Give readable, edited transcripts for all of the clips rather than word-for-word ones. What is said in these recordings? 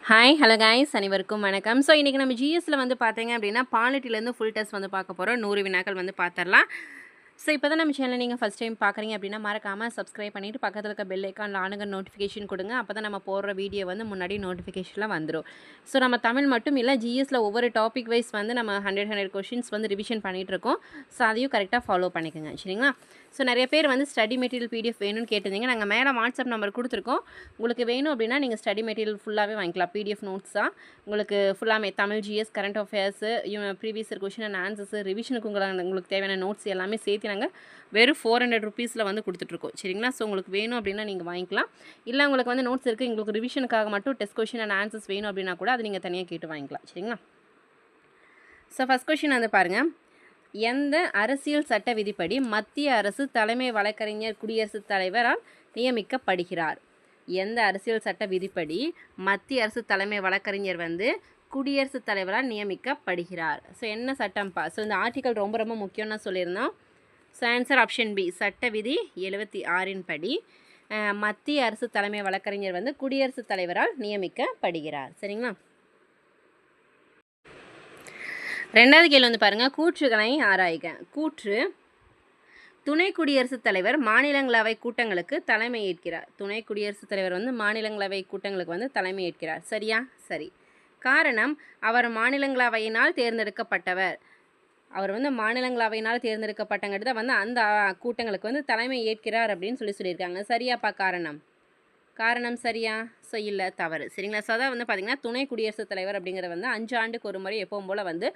Hi hello guys அனைவருக்கும் வணக்கம். So இன்றைக்கி நம்ம ஜிஎஸ்சில் வந்து பார்த்தீங்க அப்படின்னா பாலிட்டிலேருந்து ஃபுல் டெஸ்ட் வந்து பார்க்க போகிறோம். 100 வினாக்கள் வந்து பார்த்துடலாம். ஸோ இப்போ தான் நம்ம சேனல் நீங்கள் ஃபஸ்ட் டைம் பார்க்குறீங்க அப்படின்னா மறக்காமல் சப்ஸ்கிரைப் பண்ணிவிட்டு பக்கத்தில் இருக்க பெல் ஐக்கான் ஆனுங்க நோட்டிஃபிகேஷன் கொடுங்க. அப்போ தான் நம்ம போடுற வீடியோ வந்து முன்னாடி நோட்டிஃபிகேஷனில் வந்துடும். ஸோ நம்ம தமிழ் மட்டும் இல்லை, ஜிஎஸ்சில் ஒவ்வொரு டாபிக் வைஸ் வந்து நம்ம 100 கொஷின்ஸ் வந்து ரிவிஷன் பண்ணிகிட்ருக்கோம். ஸோ அதையும் கரெக்டாக ஃபாலோ பண்ணிக்கோங்க, சரிங்களா? ஸோ நிறைய பேர் வந்து ஸ்டடி மெட்டீரியல் பிடிஎஃப் வேணும்னு கேட்டிருந்தீங்க. நாங்கள் மேலே வாட்ஸ்அப் நம்பர் கொடுத்துருக்கோம். உங்களுக்கு வேணும் அப்படின்னா நீங்கள் ஸ்டடி மெட்டீரியல் ஃபுல்லாகவே வாங்கிக்கலாம். பிடிஎஃப் நோட்ஸாக உங்களுக்கு ஃபுல்லாமே Tamil, GS, current affairs, previous year question and answers, ரிவிஷனுக்கு உங்களுக்கு தேவையான நோட்ஸ் எல்லாமே சேர்த்து நாங்கள் வெறும் 400 ருபீஸில் வந்து கொடுத்துட்ருக்கோம், சரிங்களா? ஸோ உங்களுக்கு வேணும் அப்படின்னா நீங்கள் வாங்கிக்கலாம். இல்லை உங்களுக்கு வந்து நோட்ஸ் இருக்குது, உங்களுக்கு ரிவிஷனுக்காக மட்டும் டெஸ்ட் கொஷின் அண்ட் ஆன்சர்ஸ் வேணும் அப்படின்னா கூட அது நீங்கள் தனியாக கேட்டு வாங்கிக்கலாம், சரிங்களா? ஸோ ஃபஸ்ட் கொஷின் வந்து பாருங்கள். எந்த அரசியல் சட்ட விதிப்படி மத்திய அரசு தலைமை வழக்கறிஞர் குடியரசுத் தலைவரால் நியமிக்கப்படுகிறார்? எந்த அரசியல் சட்ட விதிப்படி மத்திய அரசு தலைமை வழக்கறிஞர் வந்து குடியரசுத் தலைவரால் நியமிக்கப்படுகிறார்? ஸோ என்ன சட்டம்ப்பா? ஸோ இந்த ஆர்டிக்கல் ரொம்ப ரொம்ப முக்கியம்னு சொல்லியிருந்தோம். ஸோ ஆன்சர் ஆப்ஷன் பி, சட்ட விதி 76 படி மத்திய அரசு தலைமை வழக்கறிஞர் வந்து குடியரசுத் தலைவரால் நியமிக்கப்படுகிறார், சரிங்களா? ரெண்டாவது கேள்வி வந்து பாருங்கள். கூற்றுகளை ஆராய்க. கூற்று: துணை குடியரசுத் தலைவர் மாநிலங்களவை கூட்டங்களுக்கு தலைமை ஏற்கிறார். துணை குடியரசுத் தலைவர் வந்து மாநிலங்களவை கூட்டங்களுக்கு வந்து தலைமை ஏற்கிறார். சரியா? சரி. காரணம்: அவர் மாநிலங்களவையினால் தேர்ந்தெடுக்கப்பட்டவர். அவர் வந்து மாநிலங்களவையினால் தேர்ந்தெடுக்கப்பட்டங்கிறது தான் வந்து அந்த கூட்டங்களுக்கு வந்து தலைமை ஏற்கிறார் அப்படின்னு சொல்லியிருக்காங்க. சரியாப்பா காரணம்? காரணம் சரியா? ஸோ இல்லை, தவறு, சரிங்களா? ஸோ அதான் வந்து பார்த்திங்கன்னா துணை குடியரசுத் தலைவர் அப்படிங்கிறது வந்து 5 ஆண்டுக்கு ஒரு முறை எப்பவும் போல் வந்து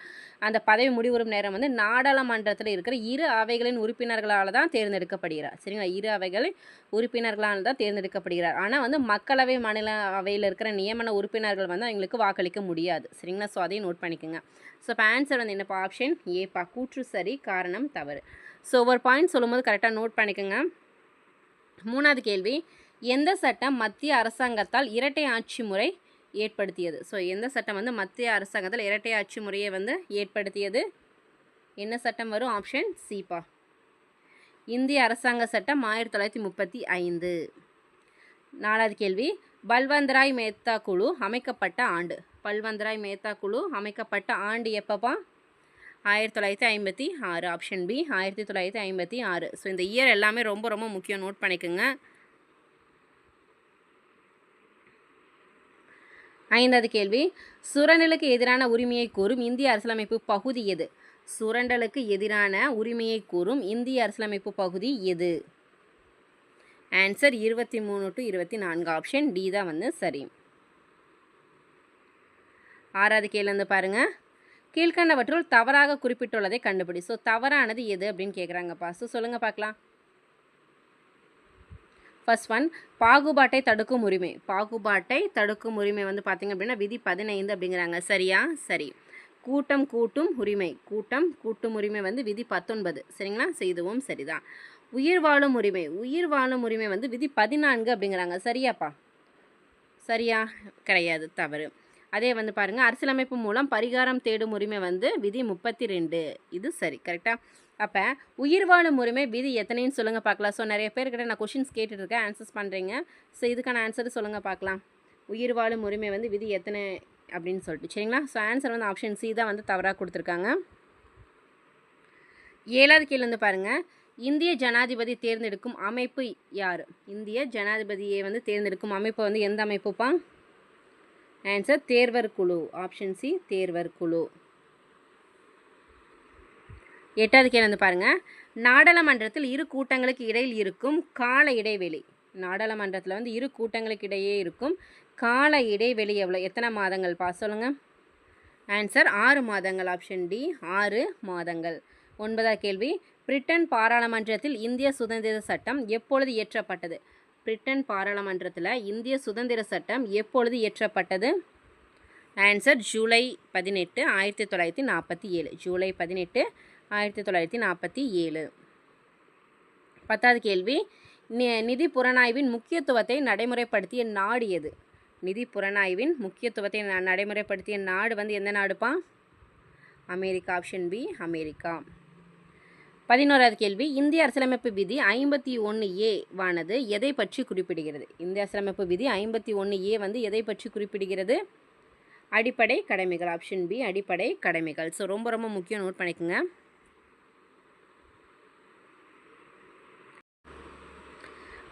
அந்த பதவி முடிவுறும் நேரம் வந்து நாடாளுமன்றத்தில் இருக்கிற இரு அவைகளின் உறுப்பினர்களால் தான் தேர்ந்தெடுக்கப்படுகிறார், சரிங்களா? இரு அவைகளின் உறுப்பினர்களால் தான் தேர்ந்தெடுக்கப்படுகிறார். ஆனால் வந்து மக்களவை மாநில அவையில் இருக்கிற நியமன உறுப்பினர்கள் வந்து அவங்களுக்கு வாக்களிக்க முடியாது, சரிங்களா? ஸோ அதையும் நோட் பண்ணிக்கோங்க. ஸோ இப்போ ஆன்சர் வந்து என்னப்பா? ஆப்ஷன் ஏப்பா, கூற்று சரி, காரணம் தவறு. ஸோ ஒவ்வொரு பாயிண்ட் சொல்லும்போது கரெக்டாக நோட் பண்ணிக்கோங்க. மூணாவது கேள்வி: எந்த சட்டம் மத்திய அரசாங்கத்தால் இரட்டை ஆட்சி முறை ஏற்படுத்தியது? ஸோ எந்த சட்டம் வந்து மத்திய அரசாங்கத்தால் இரட்டை ஆட்சி முறையை வந்து ஏற்படுத்தியது? என்ன சட்டம் வரும்? ஆப்ஷன் சிப்பா, இந்திய அரசாங்க சட்டம் 1935. நாலாவது கேள்வி: பல்வந்த்ராய் மேத்தா குழு அமைக்கப்பட்ட ஆண்டு? பல்வந்த்ராய் மேத்தா குழு அமைக்கப்பட்ட ஆண்டு எப்பப்பா? 1956. Option B, 1956. ஸோ இந்த இயர் எல்லாமே ரொம்ப ரொம்ப முக்கியம், நோட் பண்ணிக்கோங்க. ஐந்தாவது கேள்வி: சுரண்டலுக்கு எதிரான உரிமையை கூறும் இந்திய அரசியலமைப்பு பகுதி எது? சுரண்டலுக்கு எதிரான உரிமையை கூறும் இந்திய அரசியலமைப்பு பகுதி எது? Answer 23 to 24. ஆப்ஷன் டி தான் வந்து சரி. ஆறாவது கேள்வி வந்து பாருங்கள். கீழ்கண்டவற்றுள் தவறாக குறிப்பிட்டுள்ளதை கண்டுபிடி. ஸோ தவறானது எது அப்படின்னு கேட்குறாங்கப்பா. ஸோ சொல்லுங்கள் பார்க்கலாம். ஃபர்ஸ்ட் ஒன், பாகுபாட்டை தடுக்கும் உரிமை. பாகுபாட்டை தடுக்கும் உரிமை வந்து பார்த்திங்க அப்படின்னா விதி 15 அப்படிங்கிறாங்க. சரியா? சரி. கூட்டம் கூட்டும் உரிமை. கூட்டம் கூட்டும் உரிமை வந்து விதி 19, சரிங்களா? இதுவும் சரிதான். உயிர் வாழும் உரிமை. உயிர் வாழும் உரிமை வந்து விதி 14 அப்படிங்கிறாங்க. சரியாப்பா? சரியா? கிடையாது, தவறு. அதே வந்து பாருங்கள், அரசியலமைப்பு மூலம் பரிகாரம் தேடும் உரிமை வந்து விதி 32. இது சரி, கரெக்டாக? அப்போ உயிர் வாழும் உரிமை விதி எத்தனைன்னு சொல்லுங்கள் பார்க்கலாம். ஸோ நிறைய பேர்கிட்ட நான் கொஷின்ஸ் கேட்டுட்ருக்கேன், ஆன்சர்ஸ் பண்ணுறீங்க. ஸோ இதுக்கான ஆன்சர் சொல்லுங்கள் பார்க்கலாம். உயிர் வாழும் உரிமை வந்து விதி எத்தனை அப்படின்னு சொல்லிட்டு, சரிங்களா? ஸோ ஆன்சர் வந்து ஆப்ஷன் சி தான் வந்து தவறாக கொடுத்துருக்காங்க. ஏழாவது கேள்வி வந்து பாருங்கள். இந்திய ஜனாதிபதி தேர்ந்தெடுக்கும் அமைப்பு யார்? இந்திய ஜனாதிபதியை வந்து தேர்ந்தெடுக்கும் அமைப்பு வந்து எந்த அமைப்புப்பா? ஆன்சர் தேர்வர் குழு. ஆப்ஷன் சி, தேர்வர் குழு. எட்டாவது கேள்வி வந்து பாருங்கள். நாடாளுமன்றத்தில் இரு கூட்டங்களுக்கு இடையில் இருக்கும் கால இடைவெளி. நாடாளுமன்றத்தில் வந்து இரு கூட்டங்களுக்கு இடையே இருக்கும் கால இடைவெளி எவ்வளோ? எத்தனை மாதங்கள் பா? சொல்லுங்கள். ஆன்சர் 6 மாதங்கள். ஆப்ஷன் டி, 6 மாதங்கள். ஒன்பதாவது கேள்வி. பிரிட்டன் பாராளுமன்றத்தில் இந்திய சுதந்திர சட்டம் எப்பொழுது இயற்றப்பட்டது? பிரிட்டன் பாராளுமன்றத்தில் இந்திய சுதந்திர சட்டம் எப்பொழுது இயற்றப்பட்டது? ஆன்சர் ஜூலை 18, 1947. ஜூலை 18, 1947. பத்தாவது கேள்வி. நிதி புலனாய்வின் முக்கியத்துவத்தை நடைமுறைப்படுத்திய நாடு எது? நிதி புலனாய்வின் முக்கியத்துவத்தை நடைமுறைப்படுத்திய நாடு வந்து எந்த நாடுப்பா? அமெரிக்கா. Option B, America. 11வது கேள்வி, இந்திய அரசியலமைப்பு விதி 51A வானது எதை பற்றி குறிப்பிடுகிறது? இந்திய அரசியலமைப்பு விதி 51A வந்து எதை பற்றி குறிப்பிடுகிறது? அடிப்படை கடமைகள். ஆப்ஷன் பி அடிப்படை கடமைகள். ஸோ ரொம்ப ரொம்ப முக்கியம், நோட் பண்ணிக்கோங்க.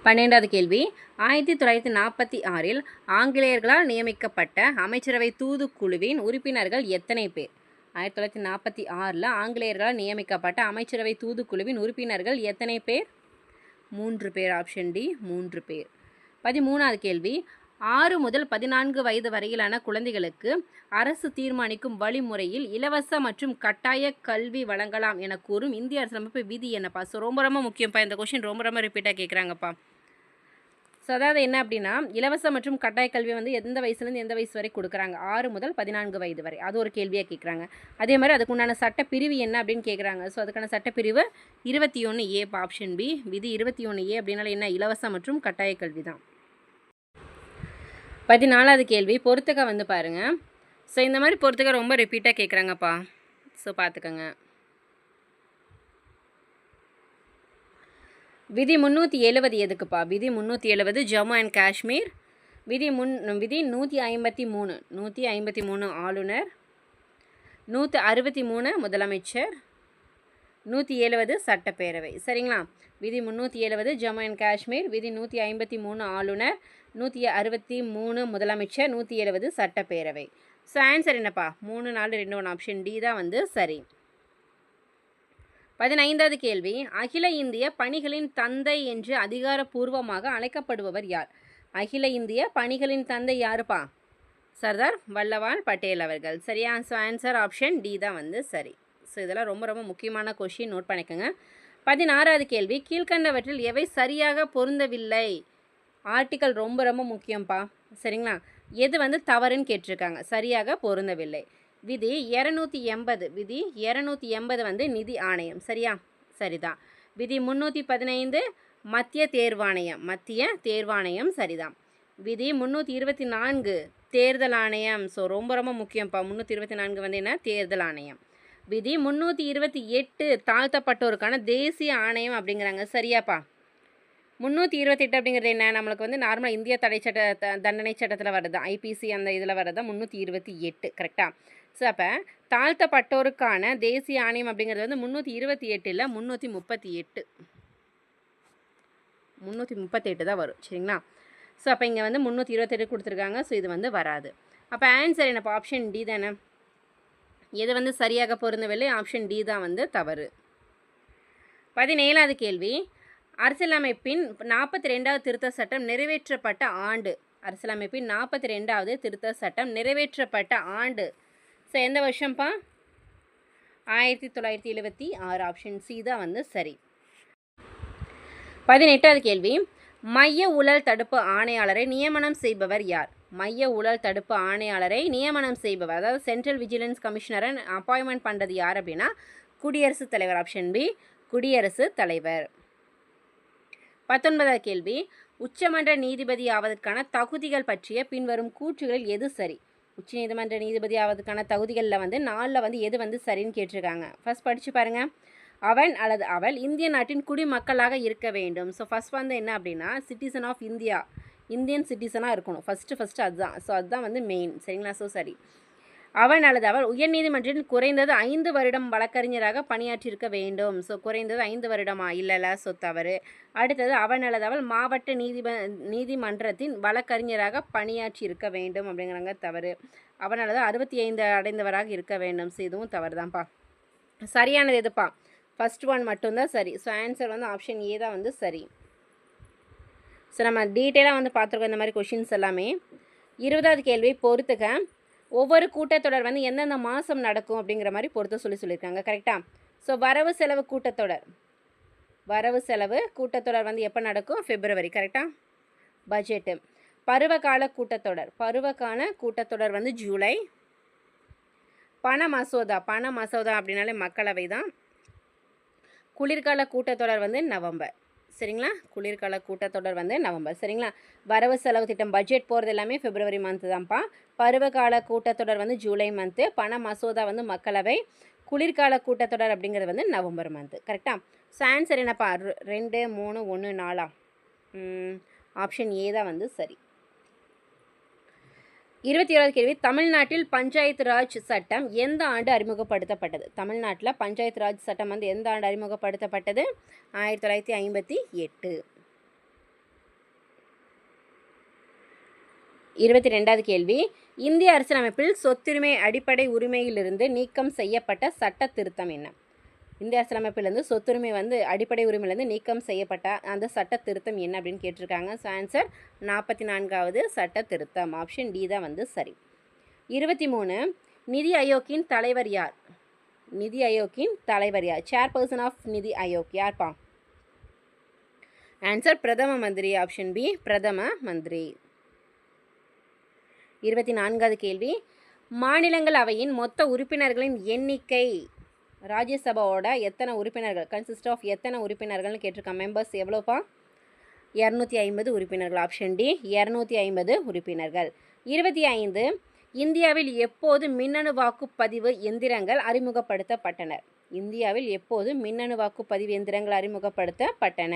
12வது கேள்வி, 1946இல் ஆங்கிலேயர்களால் நியமிக்கப்பட்ட அமைச்சரவை தூதுக்குழுவின் உறுப்பினர்கள் எத்தனை பேர்? 1946இல் ஆங்கிலேயர்களால் நியமிக்கப்பட்ட அமைச்சரவை தூதுக்குழுவின் உறுப்பினர்கள் எத்தனை பேர்? 3 பேர். ஆப்ஷன் டி 3 பேர். 13வது கேள்வி, 6 முதல் 14 வயது வரையிலான குழந்தைகளுக்கு அரசு தீர்மானிக்கும் வழிமுறையில் இலவச மற்றும் கட்டாய கல்வி வழங்கலாம் என கூறும் இந்திய அரசியலமைப்பு விதி என்னப்பா? ஸோ ரொம்ப ரொம்ப முக்கியம்ப்பா, இந்த கொஷின் ரொம்ப ரொம்ப ரிப்பீட்டாக கேட்குறாங்கப்பா. ஸோ அதாவது என்ன அப்படின்னா, இலவச மற்றும் கட்டாய கல்வி வந்து எந்த வயசுலேருந்து எந்த வயசு வரை கொடுக்குறாங்க? 6 முதல் 14 வயது வரை. அது ஒரு கேள்வியாக கேட்குறாங்க. அதே மாதிரி அதுக்கு உண்டான சட்டப்பிரிவு என்ன அப்படின்னு கேட்குறாங்க. ஸோ அதுக்கான சட்டப்பிரிவு 21A. ஆப்ஷன் பி விதி 21A அப்படின்னால என்ன? இலவச மற்றும் கட்டாய கல்வி தான். 14வது கேள்வி, பொறுத்துக்க வந்து பாருங்கள். ஸோ இந்த மாதிரி பொறுத்துக்க ரொம்ப ரிப்பீட்டாக கேட்குறாங்கப்பா. ஸோ பார்த்துக்கோங்க. விதி 370 எதுக்குப்பா? விதி 370 ஜம்மு அண்ட் காஷ்மீர். விதி 153 ஆளுநர், 163 முதலமைச்சர், 170 சட்டப்பேரவை. சரிங்களா? விதி 370 ஜம்மு அண்ட் காஷ்மீர், விதி 153 ஆளுநர், 163 முதலமைச்சர், 170 சட்டப்பேரவை. ஸோ ஆன்சர் என்னப்பா? 3 4 2 1. ஆப்ஷன் டி தான் வந்து சரி. 15வது கேள்வி, அகில இந்திய பணிகளின் தந்தை என்று அதிகாரப்பூர்வமாக அழைக்கப்படுபவர் யார்? அகில இந்திய பணிகளின் தந்தை யாருப்பா? சர்தார் வல்லபாய் பட்டேல் அவர்கள். சரியா? ஸோ ஆன்சர் ஆப்ஷன் டி தான் வந்து சரி. ஸோ இதெல்லாம் ரொம்ப ரொம்ப முக்கியமான கொஷின், நோட் பண்ணிக்கோங்க. 16வது கேள்வி, கீழ்கண்டவற்றில் எவை சரியாக பொருந்தவில்லை? ஆர்டிக்கல் ரொம்ப ரொம்ப முக்கியம்ப்பா. சரிங்களா? எது வந்து தவறுன்னு கேட்டிருக்காங்க. சரியாக பொருந்தவில்லை. விதி 280. விதி 280 வந்து நிதி ஆணையம். சரியா? சரிதான். விதி 315 மத்திய தேர்வாணையம். மத்திய தேர்வாணையம் சரிதான். விதி 324 தேர்தல் ஆணையம். ஸோ ரொம்ப ரொம்ப முக்கியம்ப்பா. 324 வந்து என்ன? தேர்தல் ஆணையம். விதி 328 தாழ்த்தப்பட்டோருக்கான தேசிய ஆணையம் அப்படிங்கிறாங்க. சரியாப்பா? 328 அப்படிங்கிறது என்ன? நம்மளுக்கு வந்து நார்மலாக இந்திய தண்டனை சட்டத்தில் வர்றது, ஐபிசி அந்த இதில் வர்றது 328. கரெக்டாக? ஸோ அப்போ தாழ்த்தப்பட்டோருக்கான தேசிய ஆணையம் அப்படிங்கிறது வந்து 328 இல்லை, 338 தான் வரும். சரிங்களா? ஸோ அப்போ இங்கே வந்து 328 கொடுத்துருக்காங்க. ஸோ இது வந்து வராது. அப்போ ஆன்சர் என்னப்பா? ஆப்ஷன் டி தானே. எது வந்து சரியாக பொருந்தவில்லை? ஆப்ஷன் டி தான் வந்து தவறு. 17வது கேள்வி, அரசியலமைப்பின் 42வது திருத்த சட்டம் நிறைவேற்றப்பட்ட ஆண்டு. அரசியலமைப்பின் 42வது திருத்த சட்டம் நிறைவேற்றப்பட்ட ஆண்டு. ஸோ எந்த வருஷம்ப்பா? 1976. ஆப்ஷன் சி தான் வந்து சரி. 18வது கேள்வி, மைய ஊழல் தடுப்பு ஆணையாளரை நியமனம் செய்பவர் யார்? மைய ஊழல் தடுப்பு ஆணையாளரை நியமனம் செய்பவர், அதாவது சென்ட்ரல் விஜிலன்ஸ் கமிஷனரை அப்பாயின்மெண்ட் பண்ணுறது யார் அப்படின்னா குடியரசுத் தலைவர். ஆப்ஷன் பி குடியரசுத் தலைவர். 19வது கேள்வி, உச்சமன்ற நீதிபதி ஆவதற்கான தகுதிகள் பற்றிய பின்வரும் கூற்றுகளில் எது சரி? உச்சநீதிமன்ற நீதிபதி ஆவதற்கான தகுதிகளில் வந்து 4ல் வந்து எது வந்து சரின்னு கேட்டிருக்காங்க. ஃபர்ஸ்ட் படித்து பாருங்கள். அவன் அல்லது அவள் இந்திய நாட்டின் குடிமக்களாக இருக்க வேண்டும். ஸோ ஃபஸ்ட் வந்து என்ன அப்படின்னா சிட்டிசன் ஆஃப் இந்தியா, இந்தியன் சிட்டிசனாக இருக்கணும். ஃபஸ்ட்டு அதுதான். ஸோ அதுதான் வந்து மெயின். சரிங்களா? ஸோ சரி. அவன் அல்லது அவள் உயர்நீதிமன்றத்தில் குறைந்தது 5 வருடம் வழக்கறிஞராக பணியாற்றியிருக்க வேண்டும். ஸோ குறைந்தது 5 வருடமா? இல்லைல்ல. ஸோ தவறு. அடுத்தது, அவன் அல்லது அவள் மாவட்ட நீதிமன்றத்தின் வழக்கறிஞராக பணியாற்றியிருக்க வேண்டும் அப்படிங்கிறாங்க. தவறு. அவன் அல்லது 65 அடைந்தவராக இருக்க வேண்டும். ஸோ இதுவும் தவறு தான்ப்பா. சரியானது எதுப்பா? ஃபர்ஸ்ட் ஒன் மட்டும்தான் சரி. ஸோ ஆன்சர் வந்து ஆப்ஷன் ஏ தான் வந்து சரி. ஸோ நம்ம டீட்டெயிலாக வந்து பார்த்துருக்கோம் இந்த மாதிரி கொஷின்ஸ் எல்லாமே. 20வது கேள்வி, பொறுத்துக்க. ஒவ்வொரு கூட்டத்தொடர் வந்து எந்தெந்த மாதம் நடக்கும் அப்படிங்கிற மாதிரி பொறுத்த சொல்லியிருக்காங்க. கரெக்டாக? ஸோ வரவு செலவு கூட்டத்தொடர் வந்து எப்போ நடக்கும்? பிப்ரவரி. கரெக்டாக? பட்ஜெட்டு. பருவகால கூட்டத்தொடர் வந்து ஜூலை. பண மசோதா அப்படின்னாலே மக்களவை தான். குளிர்கால கூட்டத்தொடர் வந்து நவம்பர். சரிங்களா? குளிர்கால கூட்டத்தொடர் வந்து நவம்பர். சரிங்களா? வரவு செலவு திட்டம் பட்ஜெட் போகிறது எல்லாமே பிப்ரவரி மந்த்து தான்ப்பா. பருவகால கூட்டத்தொடர் வந்து ஜூலை மந்த்து. பண மசோதா வந்து மக்களவை. குளிர்கால கூட்டத்தொடர் அப்படிங்கிறது வந்து நவம்பர் மந்த். கரெக்டாக? ஸோ ஆன்சர் என்னப்பா? 2, 3, 1, 4 ஆப்ஷன் ஏ தான் வந்து சரி. 27வது கேள்வி, தமிழ்நாட்டில் பஞ்சாயத்து ராஜ் சட்டம் எந்த ஆண்டு அறிமுகப்படுத்தப்பட்டது? தமிழ்நாட்டில் பஞ்சாயத்து ராஜ் சட்டம் வந்து எந்த ஆண்டு அறிமுகப்படுத்தப்பட்டது? 1958. 22வது கேள்வி, இந்திய அரசியலமைப்பில் சொத்துரிமை அடிப்படை உரிமையிலிருந்து நீக்கம் செய்யப்பட்ட சட்ட திருத்தம் என்ன? இந்திய அரசியலமைப்பிலிருந்து சொத்துரிமை வந்து அடிப்படை உரிமையிலிருந்து நீக்கம் செய்யப்பட்ட அந்த சட்ட திருத்தம் என்ன அப்படின்னு கேட்டிருக்காங்க. ஸோ ஆன்சர் 44வது சட்ட திருத்தம். ஆப்ஷன் டி தான் வந்து சரி. 23, நிதி ஆயோக்கின் தலைவர் யார்? நிதி ஆயோக்கின் தலைவர் யார்? சேர்பர்சன் ஆஃப் நிதி ஆயோக் யார்ப்பா? ஆன்சர் பிரதம மந்திரி. ஆப்ஷன் பி பிரதம மந்திரி. 24வது கேள்வி, மாநிலங்களவையின் மொத்த உறுப்பினர்களின் எண்ணிக்கை ராஜ்யசபாவோட எத்தனை உறுப்பினர்கள், கன்சிஸ்ட் ஆஃப் எத்தனை உறுப்பினர்கள்னு கேட்டிருக்காங்க. மெம்பர்ஸ் எவ்வளோப்பா? 250 உறுப்பினர்கள். ஆப்ஷன் டி 250 உறுப்பினர்கள். 25, இந்தியாவில் எப்போது மின்னணு வாக்குப்பதிவு எந்திரங்கள் அறிமுகப்படுத்தப்பட்டன? இந்தியாவில் எப்போது மின்னணு வாக்குப்பதிவு எந்திரங்கள் அறிமுகப்படுத்தப்பட்டன?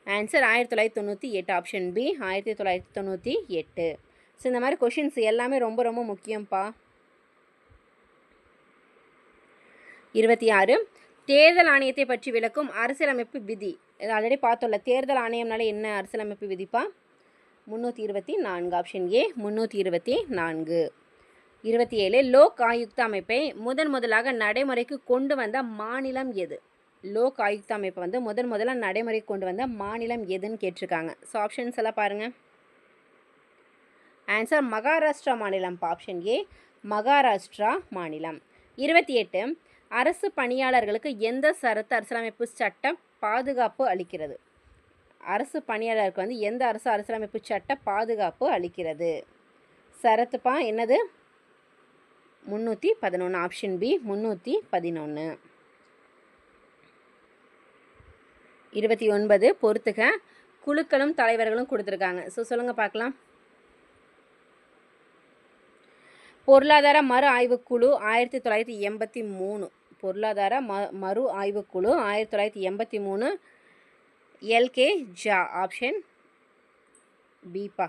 ஆன்சர் 1998. Option B 1998. ஸோ இந்த மாதிரி கொஷின்ஸ் எல்லாமே ரொம்ப ரொம்ப முக்கியம்ப்பா. 26, தேர்தல் ஆணையத்தை பற்றி விளக்கும் அரசியலமைப்பு விதி. இது ஆல்ரெடி பார்த்தோம்ல. தேர்தல் ஆணையம்னால என்ன அரசியலமைப்பு விதிப்பா? 324. Option A 324. 27, லோக் ஆயுக்தா அமைப்பை முதலாக நடைமுறைக்கு கொண்டு வந்த மாநிலம் எது? லோக் ஆயுக்தா அமைப்பை வந்து முதல்ல நடைமுறைக்கு கொண்டு வந்த மாநிலம் எதுன்னு கேட்டிருக்காங்க. ஸோ ஆப்ஷன்ஸ் எல்லாம் பாருங்கள். ஆன்சர் மகாராஷ்டிரா மாநிலம். ஆப்ஷன் ஏ மகாராஷ்டிரா மாநிலம். 28, அரசு பணியாளர்களுக்கு எந்த சரத்து அரசியலமைப்பு சட்டம் பாதுகாப்பு அளிக்கிறது? அரசு பணியாளருக்கு வந்து எந்த அரசியலமைப்பு சட்ட பாதுகாப்பு அளிக்கிறது? சரத்துப்பா என்னது? 311. Option B 311. 29, பொறுத்துக. குழுக்களும் தலைவர்களும் கொடுத்துருக்காங்க. ஸோ சொல்லுங்கள் பார்க்கலாம். பொருளாதார மறு ஆய்வுக்குழு 1983. பொருளாதார மறு ஆய்வுக்குழு 1983. எல்கே ஜா. ஆப்ஷன் பிப்பா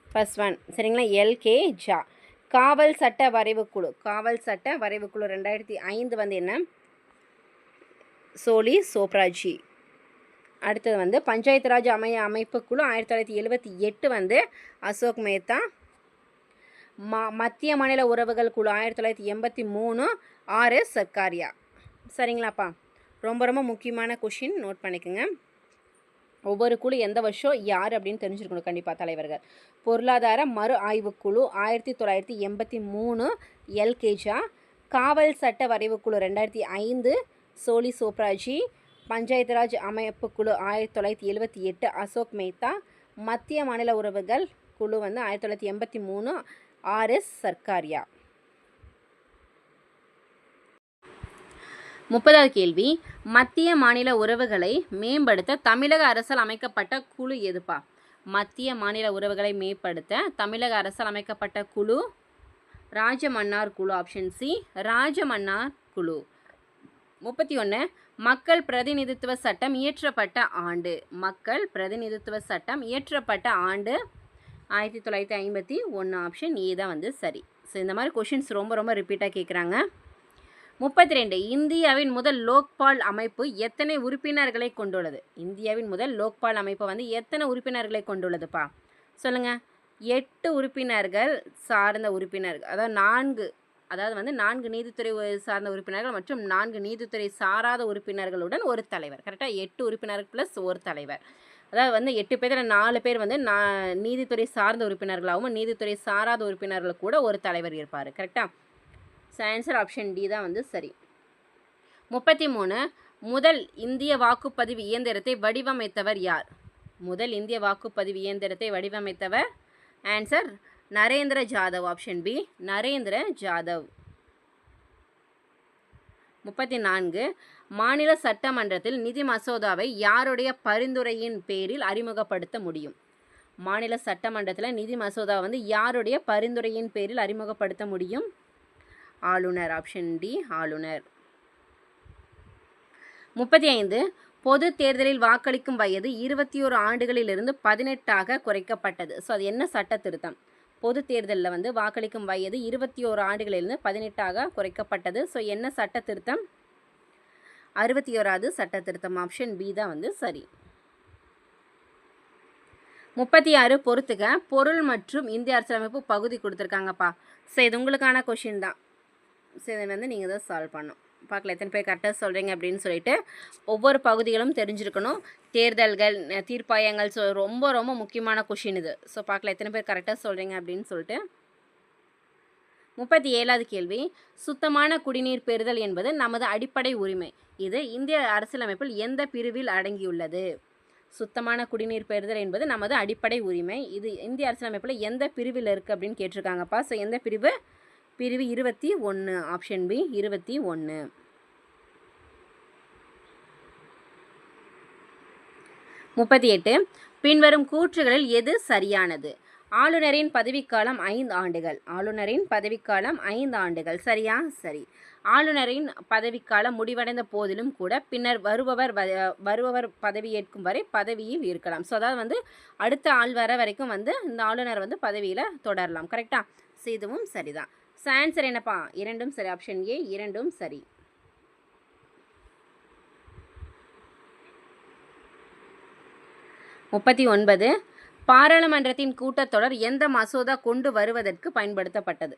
ஃபர்ஸ்ட் ஒன். சரிங்களா? எல்கே ஜா. காவல் சட்ட வரைவுக்குழு 2005 வந்து என்ன? சோலி சோப்ராஜி. அடுத்தது வந்து பஞ்சாயத்து ராஜ் அமைப்புக்குழு 1978 வந்து அசோக் மேத்தா. மத்திய மாநில உறவுகள் குழு 1983 ஆர்எஸ் சர்க்காரியா. சரிங்களாப்பா? ரொம்ப ரொம்ப முக்கியமான கொஷின், நோட் பண்ணிக்கோங்க. ஒவ்வொரு குழு எந்த வருஷம் யார் அப்படின்னு தெரிஞ்சிருக்கணும் கண்டிப்பாக தலைவர்கள். பொருளாதார மறு ஆய்வுக்குழு 1983 எல்கேஜா. காவல் சட்ட வரைவுக்குழு 2005 சோலி சோப்ராஜி. பஞ்சாயத்து ராஜ் அமைப்புக்குழு 1978 அசோக் மேத்தா. மத்திய மாநில உறவுகள் குழு வந்து 1983 ஆர்எஸ் சர்க்காரியா. 30வது கேள்வி, மத்திய மாநில உறவுகளை மேம்படுத்த தமிழக அரசால் அமைக்கப்பட்ட குழு எதுப்பா? மத்திய மாநில உறவுகளை மேம்படுத்த தமிழக அரசால் அமைக்கப்பட்ட குழு ராஜமன்னார் குழு. ஆப்ஷன் சி ராஜமன்னார் குழு. 31, மக்கள் பிரதிநிதித்துவ சட்டம் இயற்றப்பட்ட ஆண்டு. மக்கள் பிரதிநிதித்துவ சட்டம் இயற்றப்பட்ட ஆண்டு 1951. ஆப்ஷன் ஏ தான் வந்து சரி. ஸோ இந்த மாதிரி கொஷின்ஸ் ரொம்ப ரொம்ப ரிப்பீட்டாக கேட்குறாங்க. 32, இந்தியாவின் முதல் லோக்பால் அமைப்பு எத்தனை உறுப்பினர்களை கொண்டுள்ளது? இந்தியாவின் முதல் லோக்பால் அமைப்பு வந்து எத்தனை உறுப்பினர்களை கொண்டுள்ளதுப்பா? சொல்லுங்கள். 8 உறுப்பினர்கள் சார்ந்த உறுப்பினர்கள், அதாவது 4 நீதித்துறை சார்ந்த உறுப்பினர்கள் மற்றும் 4 நீதித்துறை சாராத உறுப்பினர்களுடன் ஒரு தலைவர். கரெக்டாக? 8 உறுப்பினர்கள் ப்ளஸ் ஒரு தலைவர். அதாவது வந்து 8 பேர் 4 பேர் வந்து நீதித்துறை சார்ந்த உறுப்பினர்களாகவும் நீதித்துறை சாராத உறுப்பினர்கள் கூட ஒரு தலைவர் இருப்பார். கரெக்டாக? ஸோ ஆன்சர் ஆப்ஷன் டி தான் வந்து சரி. 33, முதல் இந்திய வாக்குப்பதிவு இயந்திரத்தை வடிவமைத்தவர் யார்? முதல் இந்திய வாக்குப்பதிவு இயந்திரத்தை வடிவமைத்தவர் answer Narendra Jadhav. Option B Narendra Jadhav. 34, மாநில சட்டமன்றத்தில் நிதி மசோதாவை யாருடைய பரிந்துரையின் பேரில் அறிமுகப்படுத்த முடியும்? மாநில சட்டமன்றத்தில் நிதி மசோதாவை வந்து யாருடைய பரிந்துரையின் பேரில் அறிமுகப்படுத்த முடியும்? ஆளுநர். ஆப்ஷன் டி ஆளுநர். 35 பொது தேர்தலில் வாக்களிக்கும் வயது 21 ஆண்டுகளிலிருந்து 18ஆக குறைக்கப்பட்டது. ஸோ அது என்ன சட்ட திருத்தம்? பொது தேர்தலில் வந்து வாக்களிக்கும் வயது 21 ஆண்டுகளிலிருந்து 18ஆக குறைக்கப்பட்டது. ஸோ என்ன சட்ட திருத்தம்? 61வது சட்ட திருத்தம். ஆப்ஷன் பி தான் வந்து சரி. 36 பொறுத்துக. பொருள் மற்றும் இந்திய அரசியலமைப்பு பகுதி கொடுத்துருக்காங்கப்பா. ஸோ இது உங்களுக்கான கொஷின் தான். ஸோ இதை வந்து நீங்கள் தான் சால்வ் பண்ணணும். பார்க்கல எத்தனை பேர் கரெக்டாக சொல்கிறீங்க அப்படின்னு சொல்லிட்டு. ஒவ்வொரு பகுதிகளும் தெரிஞ்சிருக்கணும். தேர்தல்கள், தீர்ப்பாயங்கள், ஸோ ரொம்ப ரொம்ப முக்கியமான கொஷின் இது. ஸோ பார்க்கல எத்தனை பேர் கரெக்டாக சொல்கிறீங்க அப்படின்னு சொல்லிட்டு. 37வது கேள்வி. சுத்தமான குடிநீர் பெறுதல் என்பது நமது அடிப்படை உரிமை. இது இந்திய அரசியலமைப்பில் எந்த பிரிவில் அடங்கியுள்ளது? சுத்தமான குடிநீர் பெறுதல் என்பது நமது அடிப்படை உரிமை. இது இந்திய அரசியலமைப்பில் எந்த பிரிவில் இருக்குது அப்படின்னு கேட்டிருக்காங்கப்பா. ஸோ எந்த பிரிவு? பிரிவு 21. Option B 21. 38 பின்வரும் கூற்றுகளில் எது சரியானது? ஆளுநரின் பதவிக்காலம் 5 ஆண்டுகள். ஆளுநரின் பதவிக்காலம் 5 ஆண்டுகள். சரியா? சரி. ஆளுநரின் பதவிக்காலம் முடிவடைந்த போதிலும் கூட பின்னர் வருபவர் பதவியேற்கும் வரை பதவியில் இருக்கலாம். ஸோ அதாவது வந்து அடுத்த ஆள் வர வரைக்கும் வந்து இந்த ஆளுநர் வந்து பதவியில் தொடரலாம். கரெக்டா? ஸோ இதுவும் சரிதான். ஸோ ஆன்சர் என்னப்பா? இரண்டும் சரி. ஆப்ஷன் ஏ இரண்டும் சரி. 39 பாராளுமன்றத்தின் கூட்டத்தொடர் எந்த மசோதா கொண்டு வருவதற்கு பயன்படுத்தப்பட்டது?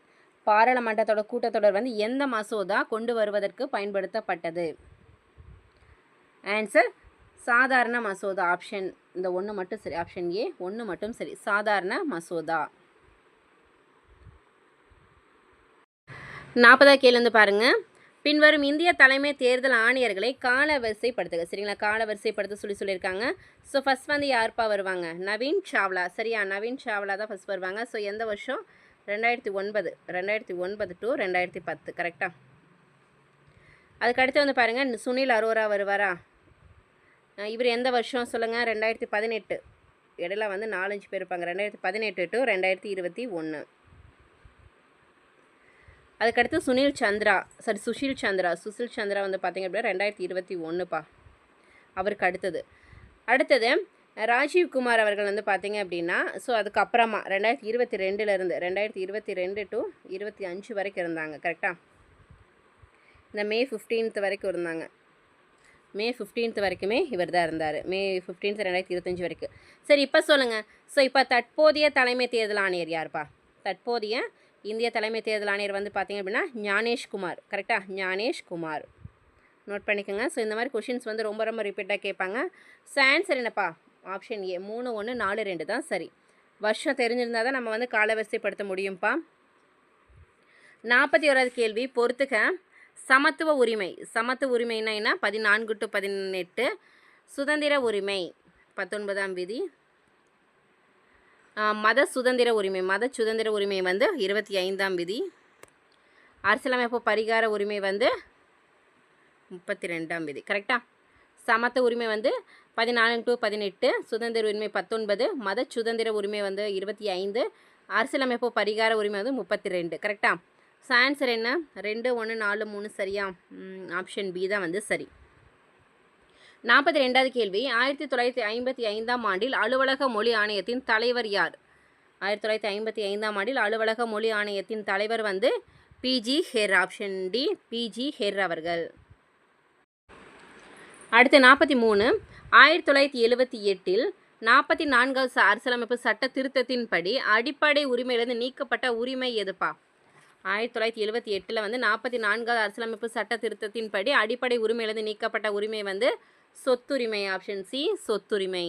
பாராளுமன்றத்தோட கூட்டத்தொடர் வந்து எந்த மசோதா கொண்டு வருவதற்கு பயன்படுத்தப்பட்டது? ஆன்சர் சாதாரண மசோதா. ஆப்ஷன் இந்த ஒன்று மட்டும் சரி. ஆப்ஷன் ஏ ஒன்று மட்டும் சரி. சாதாரண மசோதா. 40வது கேள்வி வந்து பாருங்கள். பின்வரும் இந்திய தலைமை தேர்தல் ஆணையர்களை காலவரிசைப்படுத்துக. சரிங்களா? காலவரிசைப்படுத்த சொல்லியிருக்காங்க. ஸோ ஃபஸ்ட் வந்து யார்ப்பா வருவாங்க? நவீன் சாவ்லா. சரியா? நவீன் சாவ்லா தான் ஃபஸ்ட் வருவாங்க. ஸோ எந்த வருஷம்? 2009 டு 2010. கரெக்டாக? அதுக்கடுத்து வந்து பாருங்கள் சுனில் அரோரா வருவாரா? இவர் எந்த வருஷம் சொல்லுங்கள்? 2018. இடையில வந்து 4-5 பேர் இருப்பாங்க. 2018 டு 2021. அதுக்கடுத்து சுஷில் சந்திரா வந்து பார்த்திங்க அப்படின்னா 2021பா. அவருக்கு அடுத்தது ராஜீவ்குமார் அவர்கள் வந்து பார்த்திங்க அப்படின்னா ஸோ அதுக்கப்புறமா 2022 டு 25 வரைக்கும் இருந்தாங்க. கரெக்டாக? இந்த மே 15 வரைக்கும் இருந்தாங்க. மே 15 வரைக்குமே இவர் தான் இருந்தார். மே 15 2025 வரைக்கும். சரி, இப்போ சொல்லுங்கள். ஸோ இப்போ தற்போதைய தலைமை தேர்தல் ஆணையர் யார்ப்பா? தற்போதைய இந்திய தலைமை தேர்தல் ஆணையர் வந்து பார்த்திங்க அப்படின்னா ஞானேஷ்குமார். கரெக்டாக? ஞானேஷ்குமார். நோட் பண்ணிக்கோங்க. ஸோ இந்த மாதிரி கொஷின்ஸ் வந்து ரொம்ப ரொம்ப ரிப்பீட்டாக கேட்பாங்க. ஸோ ஆன்சர் என்னப்பா? ஆப்ஷன் ஏ 3142 தான் சரி. வருஷம் தெரிஞ்சிருந்தால் தான் நம்ம வந்து காலவரிசைப்படுத்த முடியும்ப்பா. 41வது கேள்வி பொறுத்துக்க. சமத்துவ உரிமை. சமத்துவ உரிமைனா என்ன? 14 டு 18. சுதந்திர உரிமை 19ஆம் விதி. மத சுதந்திர உரிமை வந்து 25ஆம் விதி. அரசியலமைப்பு பரிகார உரிமை வந்து 32ஆம் விதி. கரெக்டாக? சமத்துவ உரிமை வந்து 14 டு 18, சுதந்திர உரிமை 19, மத சுதந்திர உரிமை வந்து 25, அரசியலமைப்பு பரிகார உரிமை வந்து 32. கரெக்டாக? ஸோ ஆன்சர் என்ன? 2, 1, 4, 3 சரியா? ஆப்ஷன் பி தான் வந்து சரி. 42வது கேள்வி. 1955ஆம் ஆண்டில் அலுவலக மொழி ஆணையத்தின் தலைவர் யார்? 1955ஆம் ஆண்டில் அலுவலக மொழி ஆணையத்தின் தலைவர் வந்து B G Kher. Option D B G Kher அவர்கள். அடுத்து 43. 1978 44வது அரசியலமைப்பு சட்ட திருத்தத்தின்படி அடிப்படை உரிமையிலிருந்து நீக்கப்பட்ட உரிமை எதுப்பா? 1978 வந்து 44வது அரசியலமைப்பு சட்ட திருத்தத்தின்படி அடிப்படை உரிமையிலிருந்து நீக்கப்பட்ட உரிமை வந்து சொத்துரிமை. ஆப்ஷன் சி சொத்துரிமை.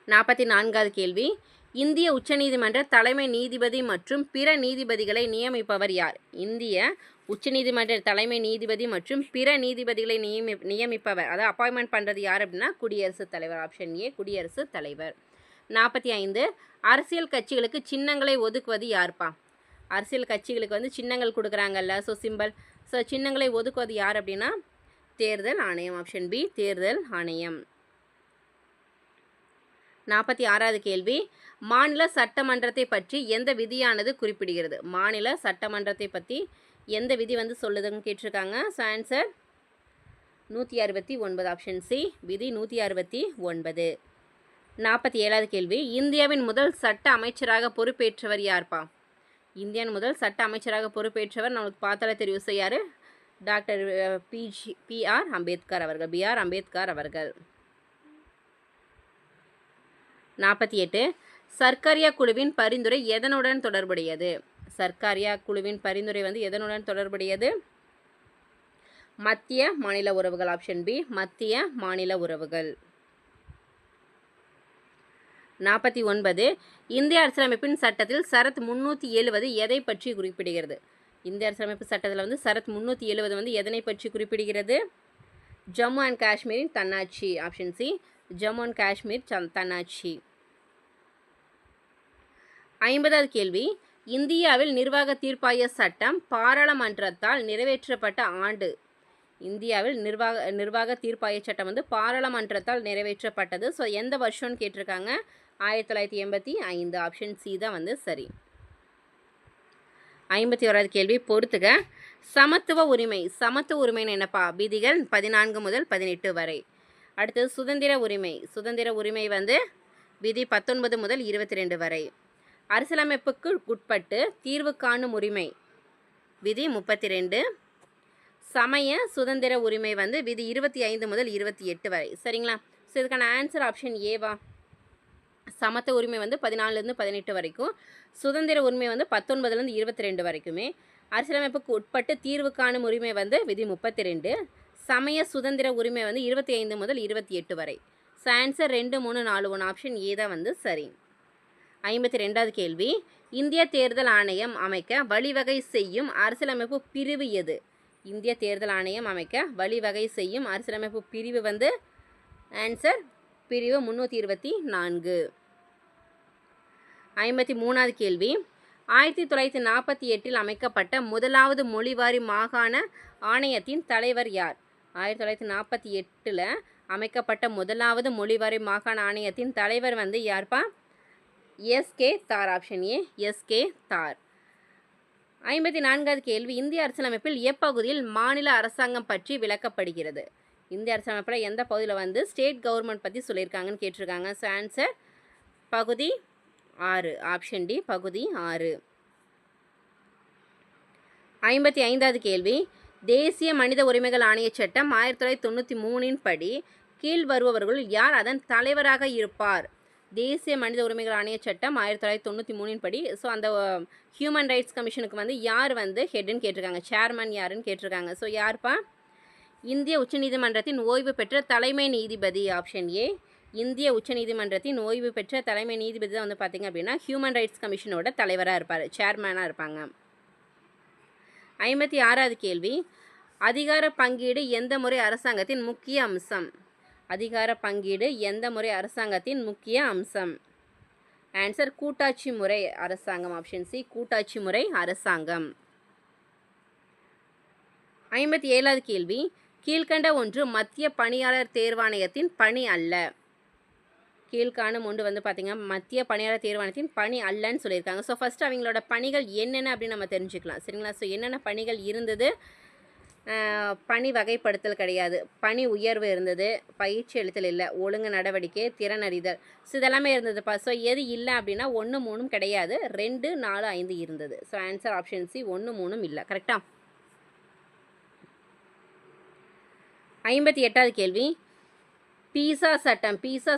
44வது கேள்வி. இந்திய உச்சநீதிமன்ற தலைமை நீதிபதி மற்றும் பிற நீதிபதிகளை நியமிப்பவர் யார்? இந்திய உச்சநீதிமன்ற தலைமை நீதிபதி மற்றும் பிற நீதிபதிகளை நியமிப்பவர், அதாவது அப்பாயின்மெண்ட் பண்ணுறது யார் அப்படின்னா குடியரசுத் தலைவர். ஆப்ஷன் ஏ குடியரசுத் தலைவர். 45. அரசியல் கட்சிகளுக்கு சின்னங்களை ஒதுக்குவது யார்ப்பா? அரசியல் கட்சிகளுக்கு வந்து சின்னங்கள் கொடுக்குறாங்கல்ல, ஸோ சிம்பல். ஸோ சின்னங்களை ஒதுக்குவது யார் அப்படின்னா தேர்தல் ஆணையம். ஆப்ஷன் பி தேர்தல் ஆணையம். 46வது கேள்வி, மாநில சட்டமன்றத்தை பற்றி எந்த விதியானது குறிப்பிடுகிறது? மாநில சட்டமன்றத்தை பற்றி எந்த விதி வந்து சொல்லுதுன்னு கேட்டிருக்காங்க. ஸோ ஆன்சர் 169, ஆப்ஷன் சி விதி 169. 47வது கேள்வி, இந்தியாவின் முதல் சட்ட அமைச்சராக பொறுப்பேற்றவர் யார்ப்பா? இந்தியாவின் முதல் சட்ட அமைச்சராக பொறுப்பேற்றவர் நம்மளுக்கு பார்த்தாலே தெரியும். ஸோ யார்? டாக்டர் பிஆர் அம்பேத்கர் அவர்கள். பிஆர் அம்பேத்கர் அவர்கள். 48, சர்க்காரியா குழுவின் பரிந்துரை எதனுடன் தொடர்புடையது? சர்க்காரியா குழுவின் பரிந்துரை வந்து எதனுடன் தொடர்புடையது? மத்திய மாநில உறவுகள். ஆப்ஷன் பி மத்திய மாநில உறவுகள். 49, இந்திய அரசியலமைப்பின் சட்டத்தில் சரத் 370 எதை பற்றி குறிப்பிடுகிறது? இந்திய அரசியலமைப்பு சட்டத்தில் வந்து சரத் 370 வந்து எதனை பற்றி குறிப்பிடுகிறது? ஜம்மு அண்ட் காஷ்மீரின் தன்னாட்சி. Option C Jammu and Kashmir தன்னாட்சி. 50வது கேள்வி, இந்தியாவில் நிர்வாக தீர்ப்பாய சட்டம் பாராளுமன்றத்தால் நிறைவேற்றப்பட்ட ஆண்டு? இந்தியாவில் நிர்வாக தீர்ப்பாய சட்டம் வந்து பாராளுமன்றத்தால் நிறைவேற்றப்பட்டது. ஸோ எந்த வருஷம்னு கேட்டிருக்காங்க? 1985. ஆப்ஷன் சி தான் வந்து சரி. 51வது கேள்வி பொறுத்துக. சமத்துவ உரிமை. சமத்துவ உரிமைன்னு என்னப்பா? விதிகள் 14 முதல் 18 வரை. அடுத்தது சுதந்திர உரிமை. சுதந்திர உரிமை வந்து விதி 19 முதல் 22 வரை. அரசியலமைப்புக்கு உட்பட்டு தீர்வு காணும் உரிமை விதி 32. சமய சுதந்திர உரிமை வந்து விதி 25 முதல் 28 வரை. சரிங்களா? ஸோ இதுக்கான ஆன்சர் ஆப்ஷன் ஏவா? சமத்துவ உரிமை வந்து 14லேருந்து 18 வரைக்கும், சுதந்திர உரிமை வந்து 19லேருந்து 22 வரைக்குமே, அரசியலமைப்புக்கு உட்பட்டு தீர்வு காணும் உரிமை வந்து விதி 32, சமய சுதந்திர உரிமை வந்து 25 முதல் 28 வரை. ஸோ ஆன்சர் 2, 3, 4, 1 ஆப்ஷன் ஏ தான் வந்து சரி. 52வது கேள்வி, இந்திய தேர்தல் ஆணையம் அமைக்க வழிவகை செய்யும் அரசியலமைப்பு பிரிவு எது? இந்திய தேர்தல் ஆணையம் அமைக்க வழிவகை செய்யும் அரசியலமைப்பு பிரிவு வந்து ஆன்சர் பிரிவு 324. 53வது கேள்வி, 1948 அமைக்கப்பட்ட முதலாவது மொழிவாரி மாகாண ஆணையத்தின் தலைவர் யார்? 1948 அமைக்கப்பட்ட முதலாவது மொழிவாரி மாகாண ஆணையத்தின் தலைவர் வந்து யார்ப்பா? எஸ்கே தார். ஆப்ஷன் ஏ எஸ்கே தார். 54வது கேள்வி, இந்திய அரசியலமைப்பில் எப்பகுதியில் மாநில அரசாங்கம் பற்றி விளக்கப்படுகிறது? இந்திய அரசியலமைப்பில் எந்த பகுதியில் வந்து ஸ்டேட் கவர்மெண்ட் பற்றி சொல்லியிருக்காங்கன்னு கேட்டிருக்காங்க. ஸோ ஆன்சர் பகுதி 6. ஆப்ஷன் டி பகுதி 6. 55வது கேள்வி, தேசிய மனித உரிமைகள் ஆணைய சட்டம் 1993 படி கீழ் வருபவர்கள் யார் அதன் தலைவராக இருப்பார்? தேசிய மனித உரிமைகள் ஆணைய சட்டம் 1993 படி ஸோ அந்த ஹியூமன் ரைட்ஸ் கமிஷனுக்கு வந்து யார் வந்து ஹெட்டுன்னு கேட்டிருக்காங்க, சேர்மன் யாருன்னு கேட்டிருக்காங்க. ஸோ யார்ப்பா? இந்திய உச்சநீதிமன்றத்தின் ஓய்வு பெற்ற தலைமை நீதிபதி. ஆப்ஷன் ஏ இந்திய உச்சநீதிமன்றத்தின் ஓய்வு பெற்ற தலைமை நீதிபதி தான் வந்து பார்த்திங்க அப்படின்னா ஹியூமன் ரைட்ஸ் கமிஷனோட தலைவராக இருப்பார், சேர்மனாக இருப்பாங்க. 56வது கேள்வி, அதிகார பங்கீடு எந்த முறை அரசாங்கத்தின் முக்கிய அம்சம்? அதிகார பங்கீடு எந்த முறை அரசாங்கத்தின் முக்கிய அம்சம்? ஆன்சர் கூட்டாட்சி முறை அரசாங்கம். ஆப்ஷன் சி கூட்டாட்சி முறை அரசாங்கம். 57வது கேள்வி, கீழ்கண்ட ஒன்று மத்திய பணியாளர் தேர்வாணையத்தின் பணி அல்ல. கீழ்காணும் ஒன்று வந்து பார்த்திங்கன்னா மத்திய பணியாளர் தேர்வாணையத்தின் பணி அல்லன்னு சொல்லியிருக்காங்க. ஸோ ஃபஸ்ட்டு அவங்களோட பணிகள் என்னென்ன அப்படின்னு நம்ம தெரிஞ்சுக்கலாம். சரிங்களா? ஸோ என்னென்ன பணிகள் இருந்தது? பணி வகைப்படுத்தல் கிடையாது, பணி உயர்வு இருந்தது, பயிற்சி அளித்தல் இல்லை, ஒழுங்கு நடவடிக்கை, திறனறிதல், ஸோ இதெல்லாமே இருந்ததுப்பா. ஸோ எது இல்லை அப்படின்னா 1, 3 கிடையாது, 2, 4, 5 இருந்தது. ஸோ ஆன்சர் ஆப்ஷன் சி 1, 3 இல்லை. கரெக்டாக? 58வது கேள்வி, பீசா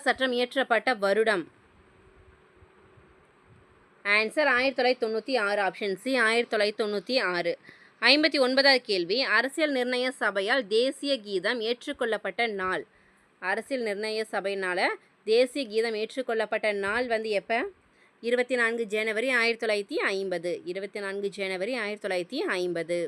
சட்டம் இயற்றப்பட்ட வருடம்? ஆன்சர் 1996. Option C 1996. 59வது கேள்வி, அரசியல் நிர்ணய சபையால் தேசிய கீதம் ஏற்றுக்கொள்ளப்பட்ட நாள்? அரசியல் நிர்ணய சபையினால் தேசிய கீதம் ஏற்றுக்கொள்ளப்பட்ட நாள் வந்து எப்போ? 24 ஜனவரி 1950. 24 ஜனவரி 1950.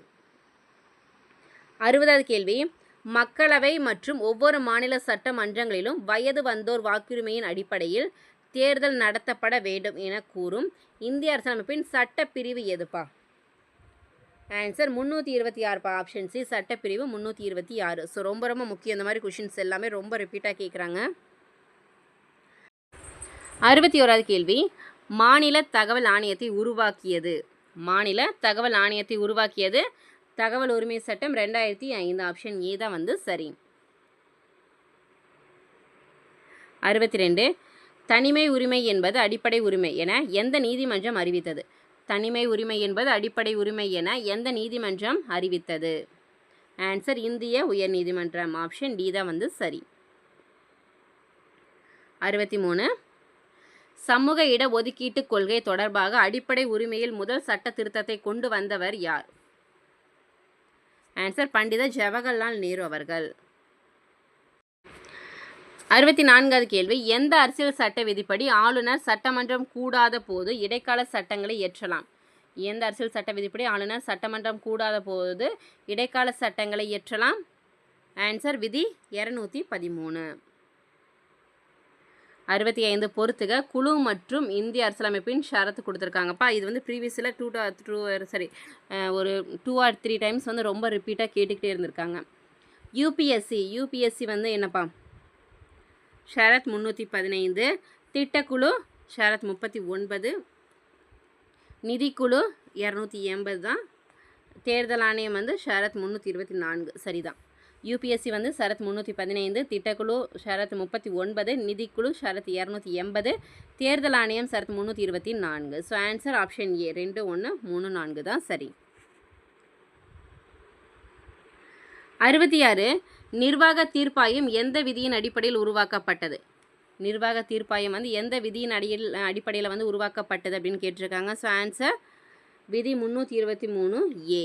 60வது கேள்வி, மக்களவை மற்றும் ஒவ்வொரு மாநில சட்டமன்றங்களிலும் வயது வந்தோர் வாக்குரிமையின் அடிப்படையில் தேர்தல் நடத்தப்பட வேண்டும் என கூறும் இந்திய அரசியலமைப்பின் சட்டப்பிரிவு எதுப்பா? ஆன்சர் 326. ஆப்ஷன் சி சட்டப்பிரிவு 326. ஸோ ரொம்ப ரொம்ப முக்கியம். இந்த மாதிரி கொஷின்ஸ் எல்லாமே ரொம்ப ரிப்பீட்டாக கேட்குறாங்க. 61வது கேள்வி, மாநில தகவல் ஆணையத்தை உருவாக்கியது. மாநில தகவல் ஆணையத்தை உருவாக்கியது தகவல் உரிமை சட்டம் 2005. ஆப்ஷன் ஏ தான் வந்து சரி. 62, தனிமை உரிமை என்பது அடிப்படை உரிமை என எந்த நீதிமன்றம் அறிவித்தது? தனிமை உரிமை என்பது அடிப்படை உரிமை என எந்த நீதிமன்றம் அறிவித்தது? ஆன்சர் இந்திய உயர்நீதிமன்றம். ஆப்ஷன் டி தான் வந்து சரி. 63, சமூக இட ஒதுக்கீட்டு கொள்கை தொடர்பாக அடிப்படை உரிமையில் முதல் சட்ட திருத்தத்தை கொண்டு வந்தவர் யார்? ஆன்சர் பண்டித ஜவஹர்லால் நேரு அவர்கள். 64வது கேள்வி, எந்த அரசியல் சட்ட விதிப்படி ஆளுநர் சட்டமன்றம் கூடாத போது இடைக்கால சட்டங்களை இயற்றலாம்? எந்த அரசியல் சட்ட விதிப்படி ஆளுநர் சட்டமன்றம் கூடாத போது இடைக்கால சட்டங்களை இயற்றலாம்? ஆன்சர் விதி 213. 65, பொறுத்துக. குழு மற்றும் இந்திய அரசியலமைப்பின் ஷரத்து கொடுத்துருக்காங்கப்பா. இது வந்து ப்ரீவியஸில் ஒரு 2 or 3 டைம்ஸ் வந்து ரொம்ப ரிப்பீட்டாக கேட்டுக்கிட்டே இருந்திருக்காங்க. யூபிஎஸ்சி வந்து என்னப்பா? ஷரத் 315, திட்டக்குழு ஷரத் 39, நிதிக்குழு 280 தான். தேர்தல் ஆணையம் வந்து ஷரத் 324 சரிதான். யூபிஎஸ்சி வந்து ஷரத் 315, திட்டக்குழு ஷரத் 39, நிதிக்குழு ஷரத் 280, தேர்தல் ஆணையம் ஷரத் 324. ஸோ ஆன்சர் ஆப்ஷன் ஏ 2, 1, 3, 4 தான் சரி. 66, நிர்வாக தீர்ப்பாயம் எந்த விதியின் அடிப்படையில் உருவாக்கப்பட்டது? நிர்வாக தீர்ப்பாயம் வந்து எந்த விதியின் அடிப்படையில் வந்து உருவாக்கப்பட்டது அப்படின்னு கேட்டிருக்காங்க. ஸோ ஆன்சர் விதி 323A.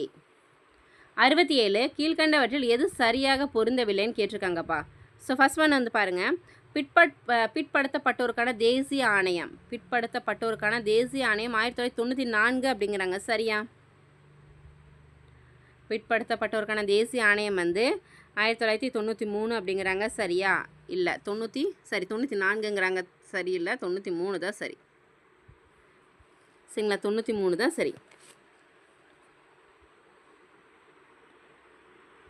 67, கீழ்கண்டவற்றில் எது சரியாக பொருந்தவில்லைன்னு கேட்டிருக்காங்கப்பா. ஸோ ஃபர்ஸ்ட் ஒன் வந்து பாருங்கள், பிற்படுத்தப்பட்டோருக்கான தேசிய ஆணையம். பிற்படுத்தப்பட்டோருக்கான தேசிய ஆணையம் 1994 அப்படிங்கிறாங்க. சரியா? பிற்படுத்தப்பட்டோருக்கான தேசிய ஆணையம் வந்து 1993 அப்படிங்கிறாங்க. சரியா? இல்லை 94ங்கிறாங்க. சரி இல்லை, 93 தான் சரி. சரிங்களா? 93 தான் சரி.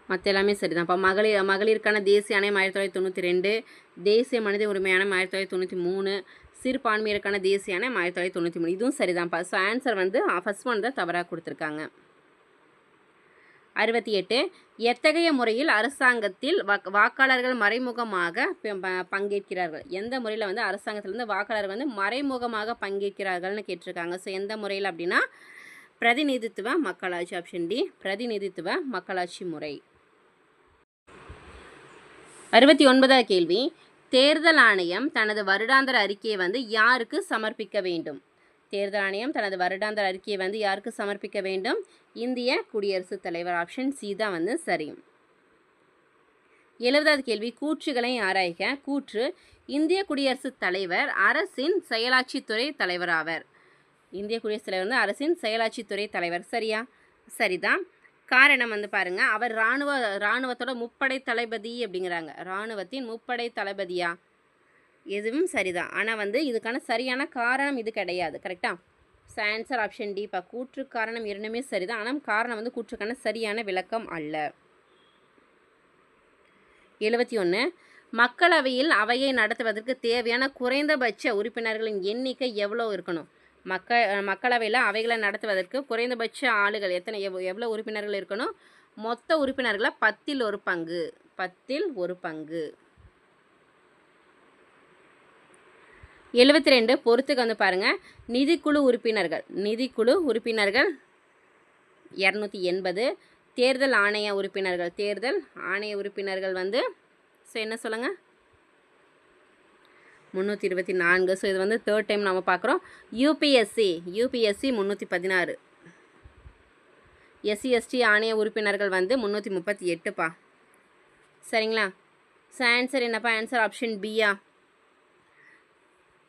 மற்ற எல்லாமே சரிதான்ப்பா. மகளிருக்கான தேசிய ஆணையம் 1992, தேசிய மனித உரிமை ஆணையம் 1993, சிறுபான்மையினருக்கான தேசிய ஆணையம் 1993. இதுவும் சரிதான்ப்பா. ஸோ ஆன்சர் வந்து ஃபர்ஸ்ட் ஒன் தான் தவறாக கொடுத்துருக்காங்க. 68, எத்தகைய முறையில் அரசாங்கத்தில் வாக்காளர்கள் மறைமுகமாக பங்கேற்கிறார்கள்? எந்த முறையில் வந்து அரசாங்கத்திலேருந்து வாக்காளர்கள் வந்து மறைமுகமாக பங்கேற்கிறார்கள்னு கேட்டிருக்காங்க. ஸோ எந்த முறையில் அப்படின்னா பிரதிநிதித்துவ மக்களாட்சி. ஆப்ஷன் டி பிரதிநிதித்துவ மக்களாட்சி முறை. 69வது கேள்வி, தேர்தல் ஆணையம் தனது வருடாந்திர அறிக்கையை வந்து யாருக்கு சமர்ப்பிக்க வேண்டும்? தேர்தல் ஆணையம் தனது வருடாந்திர அறிக்கையை வந்து யாருக்கு சமர்ப்பிக்க வேண்டும்? இந்திய குடியரசுத் தலைவர். ஆப்ஷன் சி தான் வந்து சரி. 70வது கேள்வி, கூற்றுகளை ஆராய்க. கூற்று, இந்திய குடியரசுத் தலைவர் அரசின் செயலாட்சித்துறை தலைவர் ஆவர். இந்திய குடியரசுத் தலைவர் வந்து அரசின் செயலாட்சித்துறை தலைவர். சரியா? சரிதான். காரணம் வந்து பாருங்க, அவர் இராணுவத்தோட முப்படை தளபதி அப்படிங்கிறாங்க. இராணுவத்தின் முப்படை தளபதியா? எதுவும் சரிதான். ஆனால் வந்து இதுக்கான சரியான காரணம் இது கிடையாது. கரெக்டா? So answer option D. இப்போ கூற்று காரணம் இரண்டுமே சரிதான். ஆனால் காரணம் வந்து கூற்றுக்கான சரியான விளக்கம் அல்ல. 71, மக்களவையில் அவையை நடத்துவதற்கு தேவையான குறைந்தபட்ச உறுப்பினர்களின் எண்ணிக்கை எவ்வளோ இருக்கணும்? மக்களவையில் அவைகளை நடத்துவதற்கு குறைந்தபட்ச ஆளுகள் எவ்வளோ உறுப்பினர்கள் இருக்கணும்? மொத்த உறுப்பினர்களை 10ல் 1 பங்கு. 10ல் 1 பங்கு. 72, பொறுத்துக்கு வந்து பாருங்கள், நிதிக்குழு உறுப்பினர்கள் 280, தேர்தல் ஆணைய உறுப்பினர்கள் வந்து ஸோ என்ன சொல்லுங்கள் 324. ஸோ இது வந்து தேர்ட் டைம் நம்ம பார்க்குறோம். யூபிஎஸ்சி 316, SC/ST ஆணைய உறுப்பினர்கள் வந்து 338பா. சரிங்களா? ஸோ ஆன்சர் என்னப்பா? ஆன்சர் ஆப்ஷன் பியா.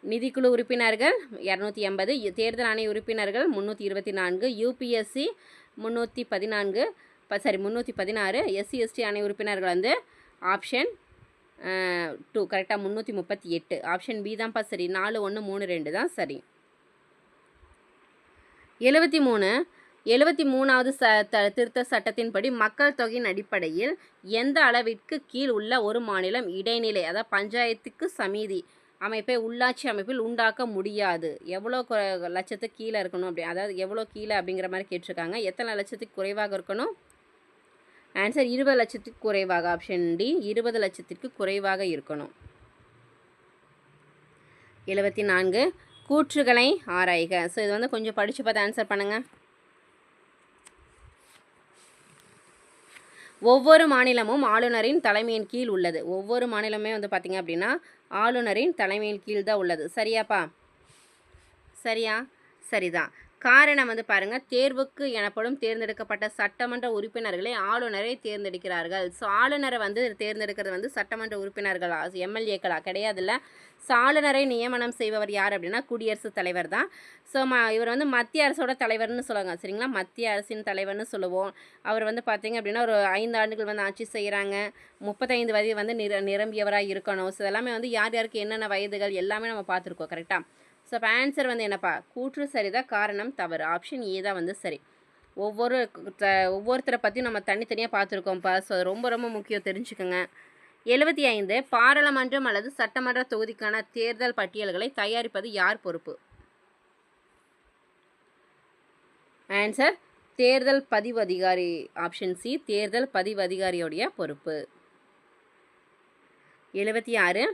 நிதிக்குழு உறுப்பினர்கள் 280, தேர்தல் ஆணைய உறுப்பினர்கள் 324, யூபிஎஸ்சி 316, SC/ST ஆணைய உறுப்பினர்கள் வந்து ஆப்ஷன் 2 கரெக்டாக 338. ஆப்ஷன் பி தான்ப்பா சரி. 4, 1, 3, 2 தான் சரி. 73வது திருத்த சட்டத்தின்படி மக்கள் தொகையின் அடிப்படையில் எந்த அளவிற்கு கீழ் உள்ள ஒரு மாநிலம் இடைநிலை, அதாவது பஞ்சாயத்துக்கு சமிதி அமைப்பை உள்ளாட்சி அமைப்பில் உண்டாக்க முடியாது. எவ்வளோ லட்சத்துக்கு கீழே இருக்கணும் அப்படி, அதாவது எவ்வளோ கீழே அப்படிங்கிற மாதிரி கேட்டிருக்காங்க. எத்தனை லட்சத்துக்கு குறைவாக இருக்கணும்? ஆன்சர் 20 லட்சத்துக்கு குறைவாக. ஆப்ஷன் டி 20 லட்சத்திற்கு குறைவாக இருக்கணும். 74 கூற்றுகளை ஆராய்க. ஸோ இது வந்து கொஞ்சம் படித்து பார்த்து ஆன்சர் பண்ணுங்கள். ஒவ்வொரு மாநிலமும் ஆளுநரின் தலைமையின் கீழ் உள்ளது. ஒவ்வொரு மாநிலமே வந்து பார்த்திங்க அப்படின்னா ஆளுநரின் தலைமையின் கீழ் தான் உள்ளது. சரியாப்பா? சரியா? சரிதான். காரணம் வந்து பாருங்கள், தேர்வுக்கு எனப்படும் தேர்ந்தெடுக்கப்பட்ட சட்டமன்ற உறுப்பினர்களை ஆளுநரை தேர்ந்தெடுக்கிறார்கள். ஸோ ஆளுநரை வந்து தேர்ந்தெடுக்கிறது வந்து சட்டமன்ற உறுப்பினர்களா, எம்எல்ஏக்களா கிடையாதுல்ல. ஸோ ஆளுநரை நியமனம் செய்பவர் யார் அப்படின்னா குடியரசுத் தலைவர் தான். ஸோ இவர் வந்து மத்திய அரசோட தலைவர்னு சொல்லுவாங்க. சரிங்களா? மத்திய அரசின் தலைவர்னு சொல்லுவோம். அவர் வந்து பார்த்திங்க அப்படின்னா ஒரு 5 ஆண்டுகள் வந்து ஆட்சி செய்கிறாங்க. 35 வயது வந்து நிரம்பியவராக இருக்கணும். ஸோ எல்லாமே வந்து யார் யாருக்கு என்னென்ன வயதுகள் எல்லாமே நம்ம பார்த்துருக்கோம். கரெக்டாக? ஸோ இப்போ ஆன்சர் வந்து என்னப்பா? கூற்று சரிதான், காரணம் தவறு. ஆப்ஷன் ஏ தான் வந்து சரி. ஒவ்வொருத்தரை பற்றியும் நம்ம தனித்தனியாக பார்த்துருக்கோம்ப்பா. ஸோ அது ரொம்ப ரொம்ப முக்கியம், தெரிஞ்சுக்கோங்க. 75 பாராளுமன்றம் அல்லது சட்டமன்ற தொகுதிக்கான தேர்தல் பட்டியல்களை தயாரிப்பது யார் பொறுப்பு? ஆன்சர் தேர்தல் பதிவு அதிகாரி. ஆப்ஷன் சி தேர்தல் பதிவு அதிகாரியோடைய பொறுப்பு. 76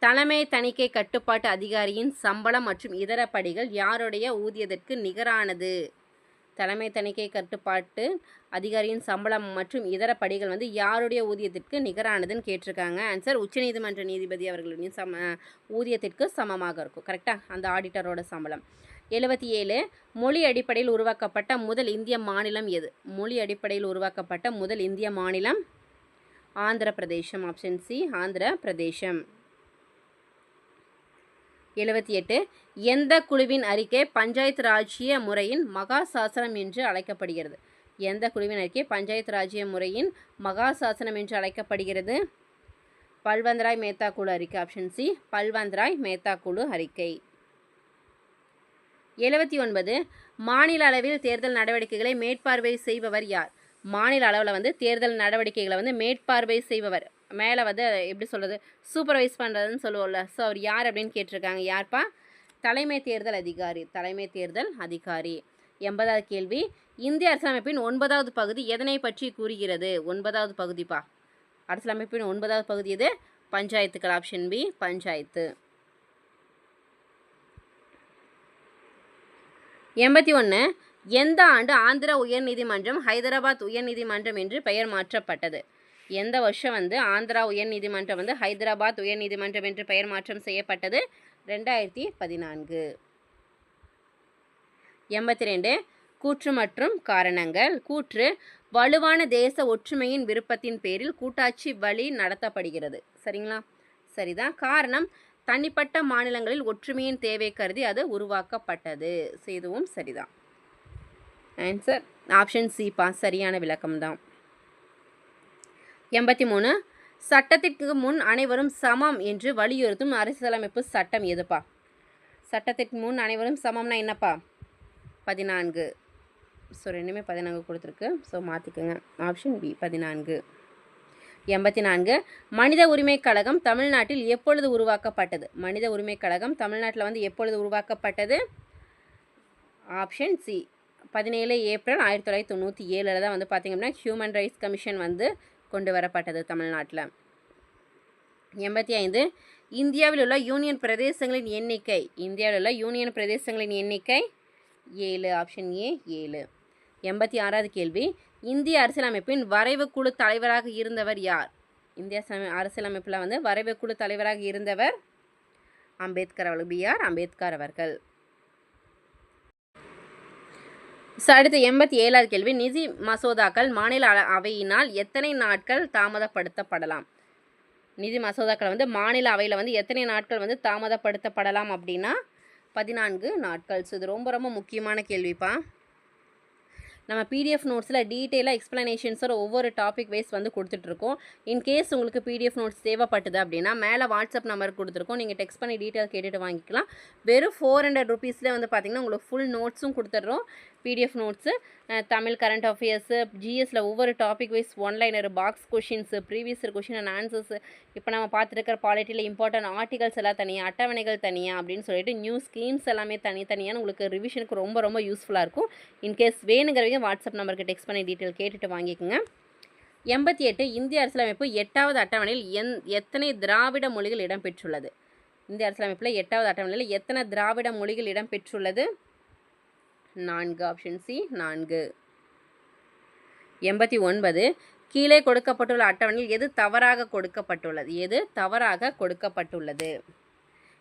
தலைமை தணிக்கை கட்டுப்பாட்டு அதிகாரியின் சம்பளம் மற்றும் இதர படிகள் யாருடைய ஊதியத்திற்கு நிகரானது? தலைமை தணிக்கை கட்டுப்பாட்டு அதிகாரியின் சம்பளம் மற்றும் இதர படிகள் வந்து யாருடைய ஊதியத்திற்கு நிகரானதுன்னு கேட்டிருக்காங்க. ஆன்சர் உச்சநீதிமன்ற நீதிபதி அவர்களுடைய ஊதியத்திற்கு சமமாக இருக்கும். கரெக்டாக? அந்த ஆடிட்டரோட சம்பளம். 77 மொழி அடிப்படையில் உருவாக்கப்பட்ட முதல் இந்திய மாநிலம் எது? மொழி அடிப்படையில் உருவாக்கப்பட்ட முதல் இந்திய மாநிலம் ஆந்திர பிரதேசம். ஆப்ஷன் சி ஆந்திர பிரதேசம். 78 எந்த குழுவின் அறிக்கை பஞ்சாயத்து ராஜ்ய முறையின் மகா சாசனம் என்று அழைக்கப்படுகிறது? எந்த குழுவின் அறிக்கை பஞ்சாயத்து ராஜ்ய முறையின் மகா சாசனம் என்று அழைக்கப்படுகிறது? பல்வந்த்ராய் மேத்தா குழு அறிக்கை. ஆப்ஷன் சி பல்வந்த்ராய் மேத்தா குழு அறிக்கை. 79 மாநில அளவில் தேர்தல் நடவடிக்கைகளை மேற்பார்வை செய்பவர் யார்? மாநில அளவில் வந்து தேர்தல் நடவடிக்கைகளை வந்து மேற்பார்வை செய்பவர், மேலே வந்து எப்படி சொல்கிறது, சூப்பர்வைஸ் பண்ணுறதுன்னு சொல்லுவோம்ல. ஸோ அவர் யார் அப்படின்னு கேட்டிருக்காங்க. யார்ப்பா? தலைமை தேர்தல் அதிகாரி. தலைமை தேர்தல் அதிகாரி. 80வது கேள்வி இந்திய அரசியலமைப்பின் 9வது பகுதி எதனை பற்றி கூறுகிறது? 9வது பகுதிப்பா. அரசியலமைப்பின் 9வது பகுதி எது? பஞ்சாயத்துக்கள். Option B panchayat. 81 எந்த ஆண்டு ஆந்திர உயர்நீதிமன்றம் ஹைதராபாத் உயர்நீதிமன்றம் என்று பெயர் மாற்றப்பட்டது? எந்த வருஷம் வந்து ஆந்திரா உயர்நீதிமன்றம் வந்து ஹைதராபாத் உயர்நீதிமன்றம் என்று பெயர் மாற்றம் செய்யப்பட்டது? 2014. 82 கூற்று மற்றும் காரணங்கள். கூற்று வலுவான தேச ஒற்றுமையின் விருப்பத்தின் பேரில் கூட்டாட்சி வழி நடத்தப்படுகிறது. சரிங்களா? சரிதான். காரணம் தனிப்பட்ட மாநிலங்களில் ஒற்றுமையின் தேவை கருதி அது உருவாக்கப்பட்டது. இதுவும் சரிதான். ஆன்சர் ஆப்ஷன் சி பா சரியான விளக்கம்தான். 83 சட்டத்திற்கு முன் அனைவரும் சமம் என்று வலியுறுத்தும் அரசியலமைப்பு சட்டம் எதுப்பா? சட்டத்திற்கு முன் அனைவரும் சமம்னா என்னப்பா? 14. ஸோ ரெண்டுமே 14 கொடுத்துருக்கு. ஸோ மாற்றிக்கோங்க. Option B 14. 84 மனித உரிமை கழகம் தமிழ்நாட்டில் எப்பொழுது உருவாக்கப்பட்டது? மனித உரிமை கழகம் தமிழ்நாட்டில் வந்து எப்பொழுது உருவாக்கப்பட்டது? ஆப்ஷன் சி 17 ஏப்ரல் 1997 தான் வந்து பார்த்திங்க அப்படின்னா ஹியூமன் ரைட்ஸ் கமிஷன் வந்து கொண்டு வரப்பட்டது தமிழ்நாட்டில். 85 இந்தியாவில் உள்ள யூனியன் பிரதேசங்களின் எண்ணிக்கை. இந்தியாவில் உள்ள யூனியன் பிரதேசங்களின் எண்ணிக்கை 7. Option A 7. 86வது கேள்வி இந்திய அரசியலமைப்பின் வரைவு குழு தலைவராக இருந்தவர் யார்? இந்திய அரசியலமைப்பில் வந்து வரைவு குழு தலைவராக இருந்தவர் அம்பேத்கர் அவர்கள். B.R. அம்பேத்கர் அவர்கள். அடுத்து 87வது கேள்வி நிதி மசோதாக்கள் மாநில அவையினால் எத்தனை நாட்கள் தாமதப்படுத்தப்படலாம்? நிதி மசோதாக்கள் வந்து மாநில அவையில் வந்து எத்தனை நாட்கள் வந்து தாமதப்படுத்தப்படலாம் அப்படின்னா 14 நாட்கள். ஸோ இது ரொம்ப ரொம்ப முக்கியமான கேள்விப்பா. நம்ம பிடிஎஃப் நோட்ஸில் டீட்டெயிலாக எக்ஸ்ப்ளனேஷன்ஸோட ஒவ்வொரு டாபிக் வைஸ் வந்து கொடுத்துட்ருக்கோம். இன்கேஸ் உங்களுக்கு பிடிஎஃப் நோட்ஸ் தேவைப்பட்டது அப்படின்னா மேலே வாட்ஸ்அப் நம்பர் கொடுத்துருக்கோம். நீங்கள் டெக்ஸ்ட் பண்ணி டீட்டெயில் கேட்டுட்டு வாங்கிக்கலாம். வெறும் 400 ருபீஸில் வந்து பார்த்திங்கன்னா உங்களுக்கு ஃபுல் நோட்ஸும் கொடுத்துட்றோம். PDF notes, Tamil current affairs, ஜிஎஸ்ல ஒவ்வொரு topic wise one liner, box questions, previous year question and answers, இப்போ நம்ம பார்த்துருக்கிற பாலிட்டியில் இம்பார்ட்டன்ட் ஆர்டிகல்ஸ் எல்லாம் தனியாக, அட்டவணைகள் தனியாக அப்படின்னு சொல்லிட்டு நியூ ஸ்கீம்ஸ் எல்லாமே தனித்தனியான உங்களுக்கு ரிவிஷனுக்கு ரொம்ப ரொம்ப யூஸ்ஃபுல்லாக இருக்கும். இன்கேஸ் வேணுங்கிறவங்க வாட்ஸ்அப் நம்பருக்கு டெக்ஸ்ட் பண்ணி டீட்டெயில் கேட்டுட்டு வாங்கிக்கோங்க. 88 இந்திய அரசியலமைப்பு 8வது அட்டவணையில் எத்தனை திராவிட மொழிகள் இடம்பெற்றுள்ளது? இந்திய அரசியலமைப்பில் 8வது அட்டவணையில் எத்தனை திராவிட மொழிகள் இடம்பெற்றுள்ளது? 4. Option C 4. 89 கீழே கொடுக்கப்பட்டுள்ள அட்டவணையில் எது தவறாக கொடுக்கப்பட்டுள்ளது?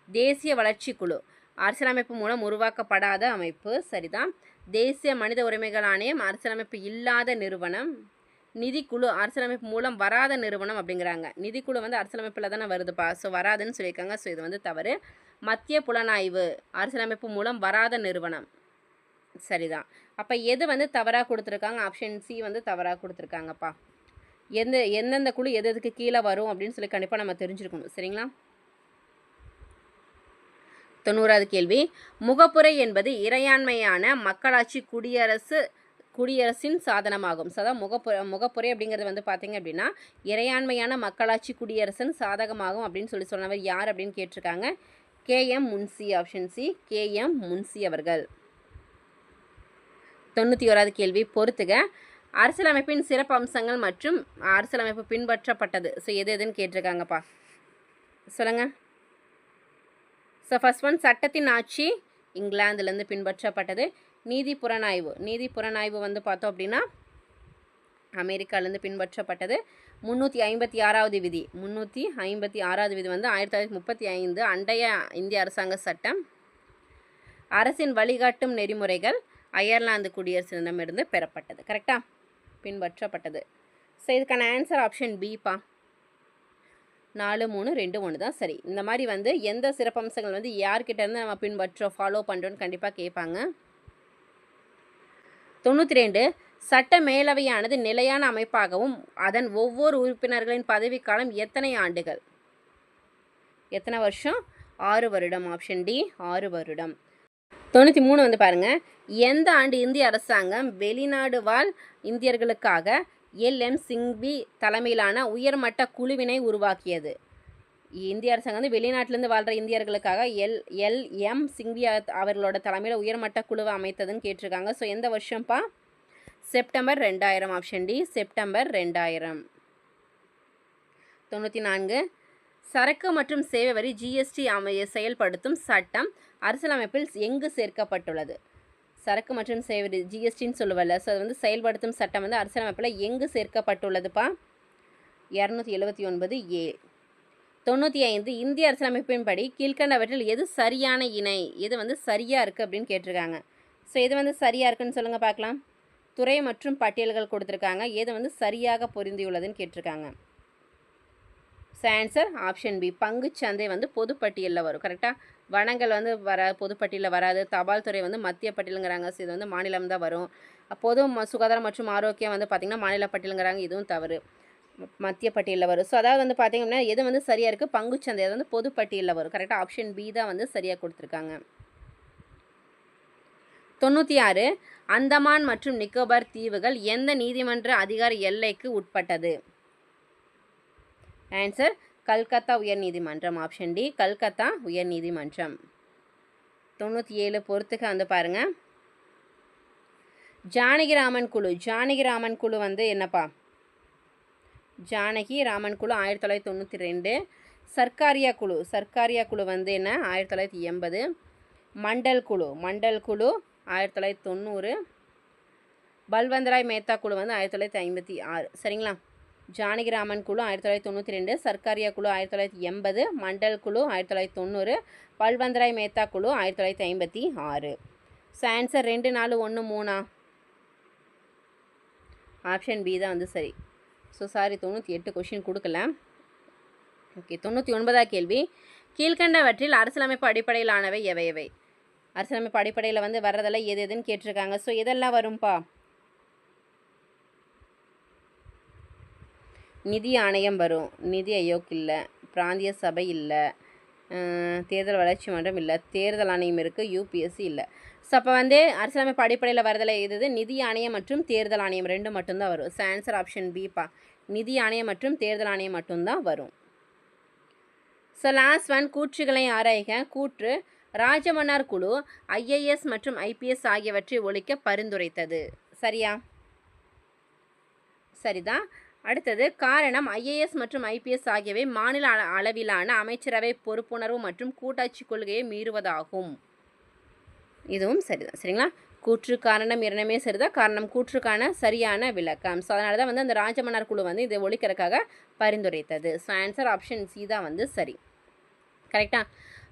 தேசிய வளர்ச்சி குழு அரசியலமைப்பு மூலம் உருவாக்கப்படாத அமைப்பு, சரிதான். தேசிய மனித உரிமைகள் ஆணையம் அரசியலமைப்பு இல்லாத நிறுவனம். நிதிக்குழு அரசியலமைப்பு மூலம் வராத நிறுவனம் அப்படிங்கிறாங்க. நிதிக்குழு வந்து அரசியலமைப்பில் தானே வருதுப்பா, ஸோ வராதுன்னு சொல்லியிருக்காங்க. ஸோ இது வந்து தவறு. மத்திய புலனாய்வு அரசியலமைப்பு மூலம் வராத நிறுவனம், சரிதான். அப்போ எது வந்து தவறாக கொடுத்துருக்காங்க? ஆப்ஷன் சி வந்து தவறாக கொடுத்துருக்காங்கப்பா. எந்தெந்த குழு எதுக்கு கீழே வரும் அப்படின்னு சொல்லி கண்டிப்பாக நம்ம தெரிஞ்சிருக்கணும், சரிங்களா? 90வது கேள்வி, முகப்புரை என்பது இறையாண்மையான மக்களாட்சி குடியரசின் சாதனமாகும். ஸோ அதான் முகப்புரை அப்படிங்கிறது வந்து பார்த்தீங்க அப்படின்னா இறையாண்மையான மக்களாட்சி குடியரசின் சாதகமாகும் அப்படின்னு சொன்னவர் யார் அப்படின்னு கேட்டிருக்காங்க. KM Munshi. Option C KM Munshi அவர்கள். 91வது கேள்வி, பொறுத்துக. அரசியலமைப்பின் சிறப்பு அம்சங்கள் மற்றும் அரசியலமைப்பு பின்பற்றப்பட்டது. ஸோ எதுன்னு கேட்டிருக்காங்கப்பா, சொல்லுங்கள். ஸோ ஃபர்ஸ்ட் ஒன், சட்டத்தின் ஆட்சி இங்கிலாந்துலேருந்து பின்பற்றப்பட்டது. நீதி புலனாய்வு வந்து பார்த்தோம் அப்படின்னா அமெரிக்காவிலேருந்து பின்பற்றப்பட்டது. 356வது விதி வந்து 1935 அண்டைய இந்திய அரசாங்க சட்டம். அரசின் வழிகாட்டும் நெறிமுறைகள் அயர்லாந்து குடியரசிடமிருந்து பெறப்பட்டது. கரெக்டாக பின்பற்றப்பட்டது. ஸோ இதுக்கான ஆன்சர் ஆப்ஷன் பிப்பா. 4, 3, 2, 1 தான் சரி. இந்த மாதிரி வந்து எந்த சிறப்பம்சங்கள் வந்து யார்கிட்ட இருந்து நம்ம ஃபாலோ பண்ணுறோன்னு கண்டிப்பாக கேட்பாங்க. 92 சட்ட மேலவையானது நிலையான அமைப்பாகவும் அதன் ஒவ்வொரு உறுப்பினர்களின் பதவிக்காலம் எத்தனை ஆண்டுகள்? எத்தனை வருஷம்? 6 வருடம். ஆப்ஷன் டி 6 வருடம். 93 வந்து பாருங்கள், எந்த ஆண்டு இந்திய அரசாங்கம் வெளிநாடு வாழ் இந்தியர்களுக்காக LM சிங்வி தலைமையிலான உயர்மட்ட குழுவினை உருவாக்கியது? இந்திய அரசாங்கம் வந்து வெளிநாட்டிலேருந்து வாழ்கிற இந்தியர்களுக்காக LM சிங்வி அவர்களோட தலைமையில் உயர்மட்ட குழுவை அமைத்ததுன்னு கேட்டிருக்காங்க. ஸோ எந்த வருஷம்ப்பா? செப்டம்பர் 2000. Option D September 2000. 94 சரக்கு மற்றும் சேவை வரி GST செயல்படுத்தும் சட்டம் அரசியலமைப்பில் எங்கு சேர்க்கப்பட்டுள்ளது? சரக்கு மற்றும் சேவை வரி GSTன்னு சொல்லுவல்ல, ஸோ அது வந்து செயல்படுத்தும் சட்டம் வந்து அரசியலமைப்பில் எங்கு சேர்க்கப்பட்டுள்ளதுப்பா? 279A. 95 இந்திய அரசியலமைப்பின்படி கீழ்கண்டவற்றில் எது சரியான இணை? எது வந்து சரியாக இருக்குது அப்படின்னு கேட்டிருக்காங்க. ஸோ எது வந்து சரியாக இருக்குன்னு சொல்லுங்கள் பார்க்கலாம். துறை மற்றும் பட்டியல்கள் கொடுத்துருக்காங்க. எது வந்து சரியாக பொருந்தியுள்ளதுன்னு கேட்டிருக்காங்க. ஸோ ஆன்சர் ஆப்ஷன் பி பங்குச்சந்தை வந்து பொதுப்பட்டியலில் வரும். கரெக்டாக வனங்கள் வந்து பொதுப்பட்டியலில் வராது. தபால் துறை வந்து மத்திய பட்டியலுங்கிறாங்க. ஸோ இது வந்து மாநிலம் தான் வரும். பொது சுகாதாரம் மற்றும் ஆரோக்கியம் வந்து பார்த்திங்கன்னா மாநில பட்டியலுங்கிறாங்க. இதுவும் தவறு, மத்திய பட்டியலில் வரும். ஸோ அதாவது வந்து பார்த்திங்கன்னா எது வந்து சரியாக இருக்குது? பங்குச்சந்தை அது வந்து பொதுப்பட்டியலில் வரும். கரெக்டாக ஆப்ஷன் பி தான் வந்து சரியாக கொடுத்துருக்காங்க. 96 அந்தமான் மற்றும் நிக்கோபார் தீவுகள் எந்த நீதிமன்ற அதிகார எல்லைக்கு உட்பட்டது? ஆன்சர் கல்கத்தா உயர்நீதிமன்றம். ஆப்ஷன் டி கல்கத்தா உயர்நீதிமன்றம். 97 பொறுத்துக்க வந்து பாருங்கள், ஜானகிராமன் குழு வந்து என்னப்பா? ஜானகி ராமன் குழு 1992. சர்க்காரியா குழு வந்து என்ன? 1980. மண்டல் குழு 1990. பல்வந்தராய் மேத்தா குழு வந்து 1956. சரிங்களா? ஜானகிராமன் குழு 1992, சர்க்காரியா குழு 1980, மண்டல் குழு 1990, பல்வந்தராய் மேத்தா குழு 1956. So answer 2, 4, 1, 3. ஆப்ஷன் பி தான் வந்து சரி. ஸோ சாரி 98 கொஷின் கொடுக்கல. ஓகே, 99வது கேள்வி, கீழ்கண்டவற்றில் அரசியலமைப்பு அடிப்படையிலானவை எவை? அரசியலமைப்பு அடிப்படையில் வந்து வர்றதெல்லாம் எதுன்னு கேட்டிருக்காங்க. ஸோ இதெல்லாம் வரும்பா. நிதி ஆணையம் வரும், நிதி ஆயோக் இல்லை, பிராந்திய சபை இல்லை, தேர்தல் வளர்ச்சி மன்றம் இல்லை, தேர்தல் ஆணையம் இருக்குது, யூபிஎஸ்சி இல்லை. ஸோ அப்போ வந்து அரசியலமைப்பு அடிப்படையில் வரதில் எது நிதி ஆணையம் மற்றும் தேர்தல் ஆணையம் 2 மட்டும்தான் வரும். ஸோ ஆன்சர் ஆப்ஷன் பிப்பா, நிதி ஆணையம் மற்றும் தேர்தல் ஆணையம் மட்டும்தான் வரும். ஸோ லாஸ்ட் ஒன், கூற்றுகளை ஆராய்க. கூற்று, ராஜமன்னார் குழு IAS மற்றும் IPS ஆகியவற்றை ஒழிக்க பரிந்துரைத்தது. சரியா? சரிதான். அடுத்தது, காரணம் IAS மற்றும் IPS ஆகியவை மாநில அளவிலான அமைச்சரவை பொறுப்புணர்வு மற்றும் கூட்டாட்சி கொள்கையை மீறுவதாகும். இதுவும் சரிதான். சரிங்களா? கூற்று காரணம் இரண்டுமே சரிதான். காரணம் கூற்றுக்கான சரியான விளக்கம். ஸோ அதனால தான் வந்து அந்த ராஜமன்னார் குழு வந்து இதை ஒழிக்கிறதுக்காக பரிந்துரைத்தது. ஸோ ஆன்சர் ஆப்ஷன் சி தான் வந்து சரி. கரெக்டா?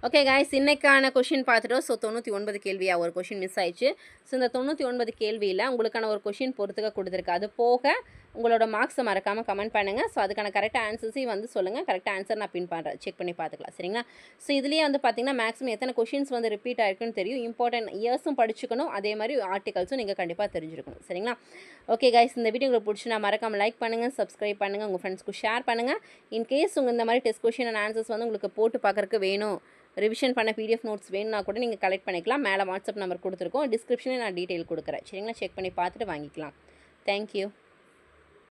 ஓகே கைஸ், இன்னைக்கான கொஷின் பார்த்துட்டோம். ஸோ 99 கேள்வியாக ஒரு கொஷின் மிஸ் ஆயிடுச்சு. ஸோ இந்த 99 கேள்வியில் உங்களுக்கான ஒரு கொஷின் பொறுத்துக்க கொடுத்துருக்கு. அது போக உங்களோட மார்க்ஸை மறக்காமல் கமெண்ட் பண்ணுங்கள். ஸோ அதுக்கான கரெக்டாக ஆன்சர்ஸையும் வந்து சொல்லுங்கள். கரெக்டாக ஆன்சர் நான் பின் பண்ணுறேன், செக் பண்ணி பார்த்துக்கலாம். சரிங்களா? ஸோ இதுலேயே வந்து பார்த்திங்கன்னா மேக்ஸிமம் எத்தனை கொஷின்ஸ் வந்து ரிப்பீட் ஆயிருக்குன்னு தெரியும். இம்பார்ட்டன்ட் இயர்ஸும் படிச்சுக்கணும், அதே மாதிரி ஆர்டிகல்ஸும் நீங்கள் கண்டிப்பாக தெரிஞ்சிருக்கணும். சரிங்களா? ஓகே கைஸ், இந்த வீடியோ உங்களுக்கு பிடிச்சி நான் மறக்காமல் லைக் பண்ணுங்கள், சப்ஸ்கிரைப் பண்ணுங்கள், உங்கள் ஃப்ரெண்ட்ஸ்க்கு ஷேர் பண்ணுங்கள். இன்கேஸ் உங்கள் இந்த மாதிரி டெஸ்ட் கொஷின் அண்ட் ஆன்சர்ஸ் வந்து உங்களுக்கு போட்டு பார்க்குறக்கு வேணும், ரிவிஷன் பண்ண PDF நோட்ஸ் வேணும்னா கூட நீங்கள் கலெக்ட் பண்ணிக்கலாம். மேலே வாட்ஸ்அப் நம்பர் கொடுத்துருக்கோம், டிஸ்கிரிப்ஷனில் நான் டீட்டெயில் கொடுக்குறேன். சரிங்களா? செக் பண்ணி பார்த்துட்டு வாங்கிக்கலாம். தேங்க்யூ.